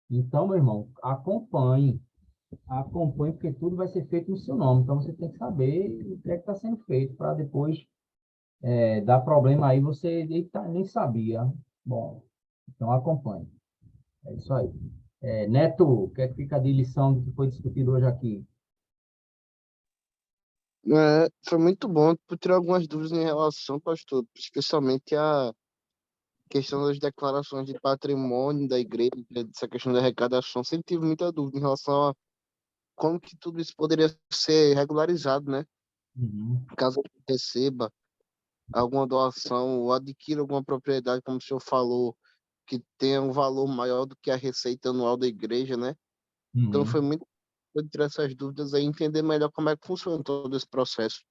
Então, meu irmão, acompanhe, porque tudo vai ser feito no seu nome. Então, você tem que saber o que é que está sendo feito para depois dar problema aí, você nem sabia. Bom, então acompanhe. É isso aí. Neto, o que é que fica de lição do que foi discutido hoje aqui? Foi muito bom por ter algumas dúvidas em relação, pastor, especialmente a questão das declarações de patrimônio da igreja, essa questão da arrecadação. Sempre tive muita dúvida em relação a como que tudo isso poderia ser regularizado, né? Uhum. Caso receba alguma doação ou adquira alguma propriedade, como o senhor falou, que tenha um valor maior do que a receita anual da igreja, né? Então Uhum. foi muito importante tirar essas dúvidas aí, entender melhor como é que funciona todo esse processo.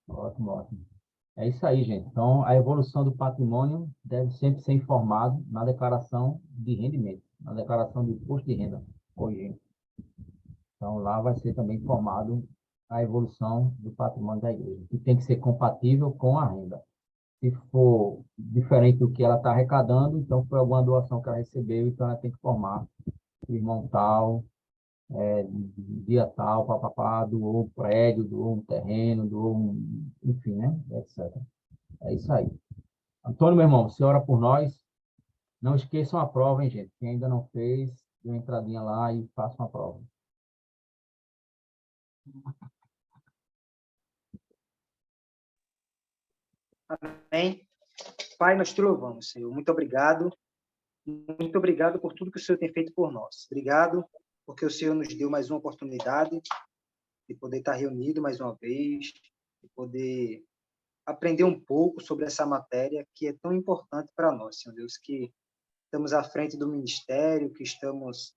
Ótimo, ótimo. É isso aí, gente. Então, a evolução do patrimônio deve sempre ser informado na declaração de rendimento, na declaração do imposto de renda hoje. Então, lá vai ser também informado a evolução do patrimônio da igreja, que tem que ser compatível com a renda. Se for diferente do que ela está arrecadando, então foi alguma doação que ela recebeu, então ela tem que informar o irmão tal, dia tal, papapá, doou um prédio, doou um terreno, enfim, né? Etc. É isso aí. Antônio, meu irmão, você ora por nós. Não esqueçam a prova, hein, gente? Quem ainda não fez, dê uma entradinha lá e faça uma prova. Amém. Pai, nós te louvamos, Senhor. Muito obrigado. Muito obrigado por tudo que o Senhor tem feito por nós. Obrigado porque o Senhor nos deu mais uma oportunidade de poder estar reunido mais uma vez, de poder aprender um pouco sobre essa matéria que é tão importante para nós, Senhor Deus, que estamos à frente do ministério, que estamos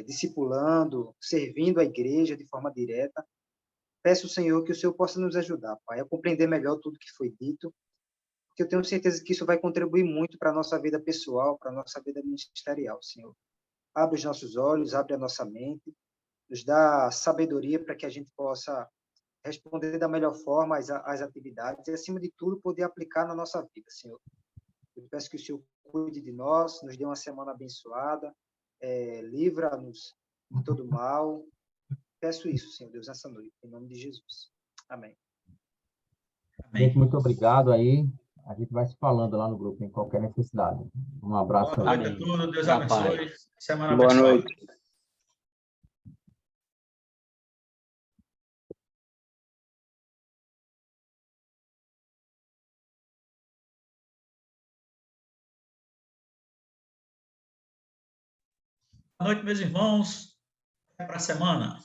discipulando, servindo a igreja de forma direta. Peço, Senhor, que o Senhor possa nos ajudar, Pai, a compreender melhor tudo que foi dito, porque eu tenho certeza que isso vai contribuir muito para a nossa vida pessoal, para a nossa vida ministerial, Senhor. Abre os nossos olhos, abre a nossa mente, nos dá sabedoria para que a gente possa responder da melhor forma às atividades e, acima de tudo, poder aplicar na nossa vida, Senhor. Eu peço que o Senhor cuide de nós, nos dê uma semana abençoada, livra-nos de todo mal. Peço isso, Senhor Deus, nessa noite, em nome de Jesus. Amém. Gente, muito obrigado aí. A gente vai se falando lá no grupo, em qualquer necessidade. Um abraço Boa aí. noite a todos, Deus Capaz. abençoe. Semana Boa abençoada. noite. Boa noite, meus irmãos. Até para a semana.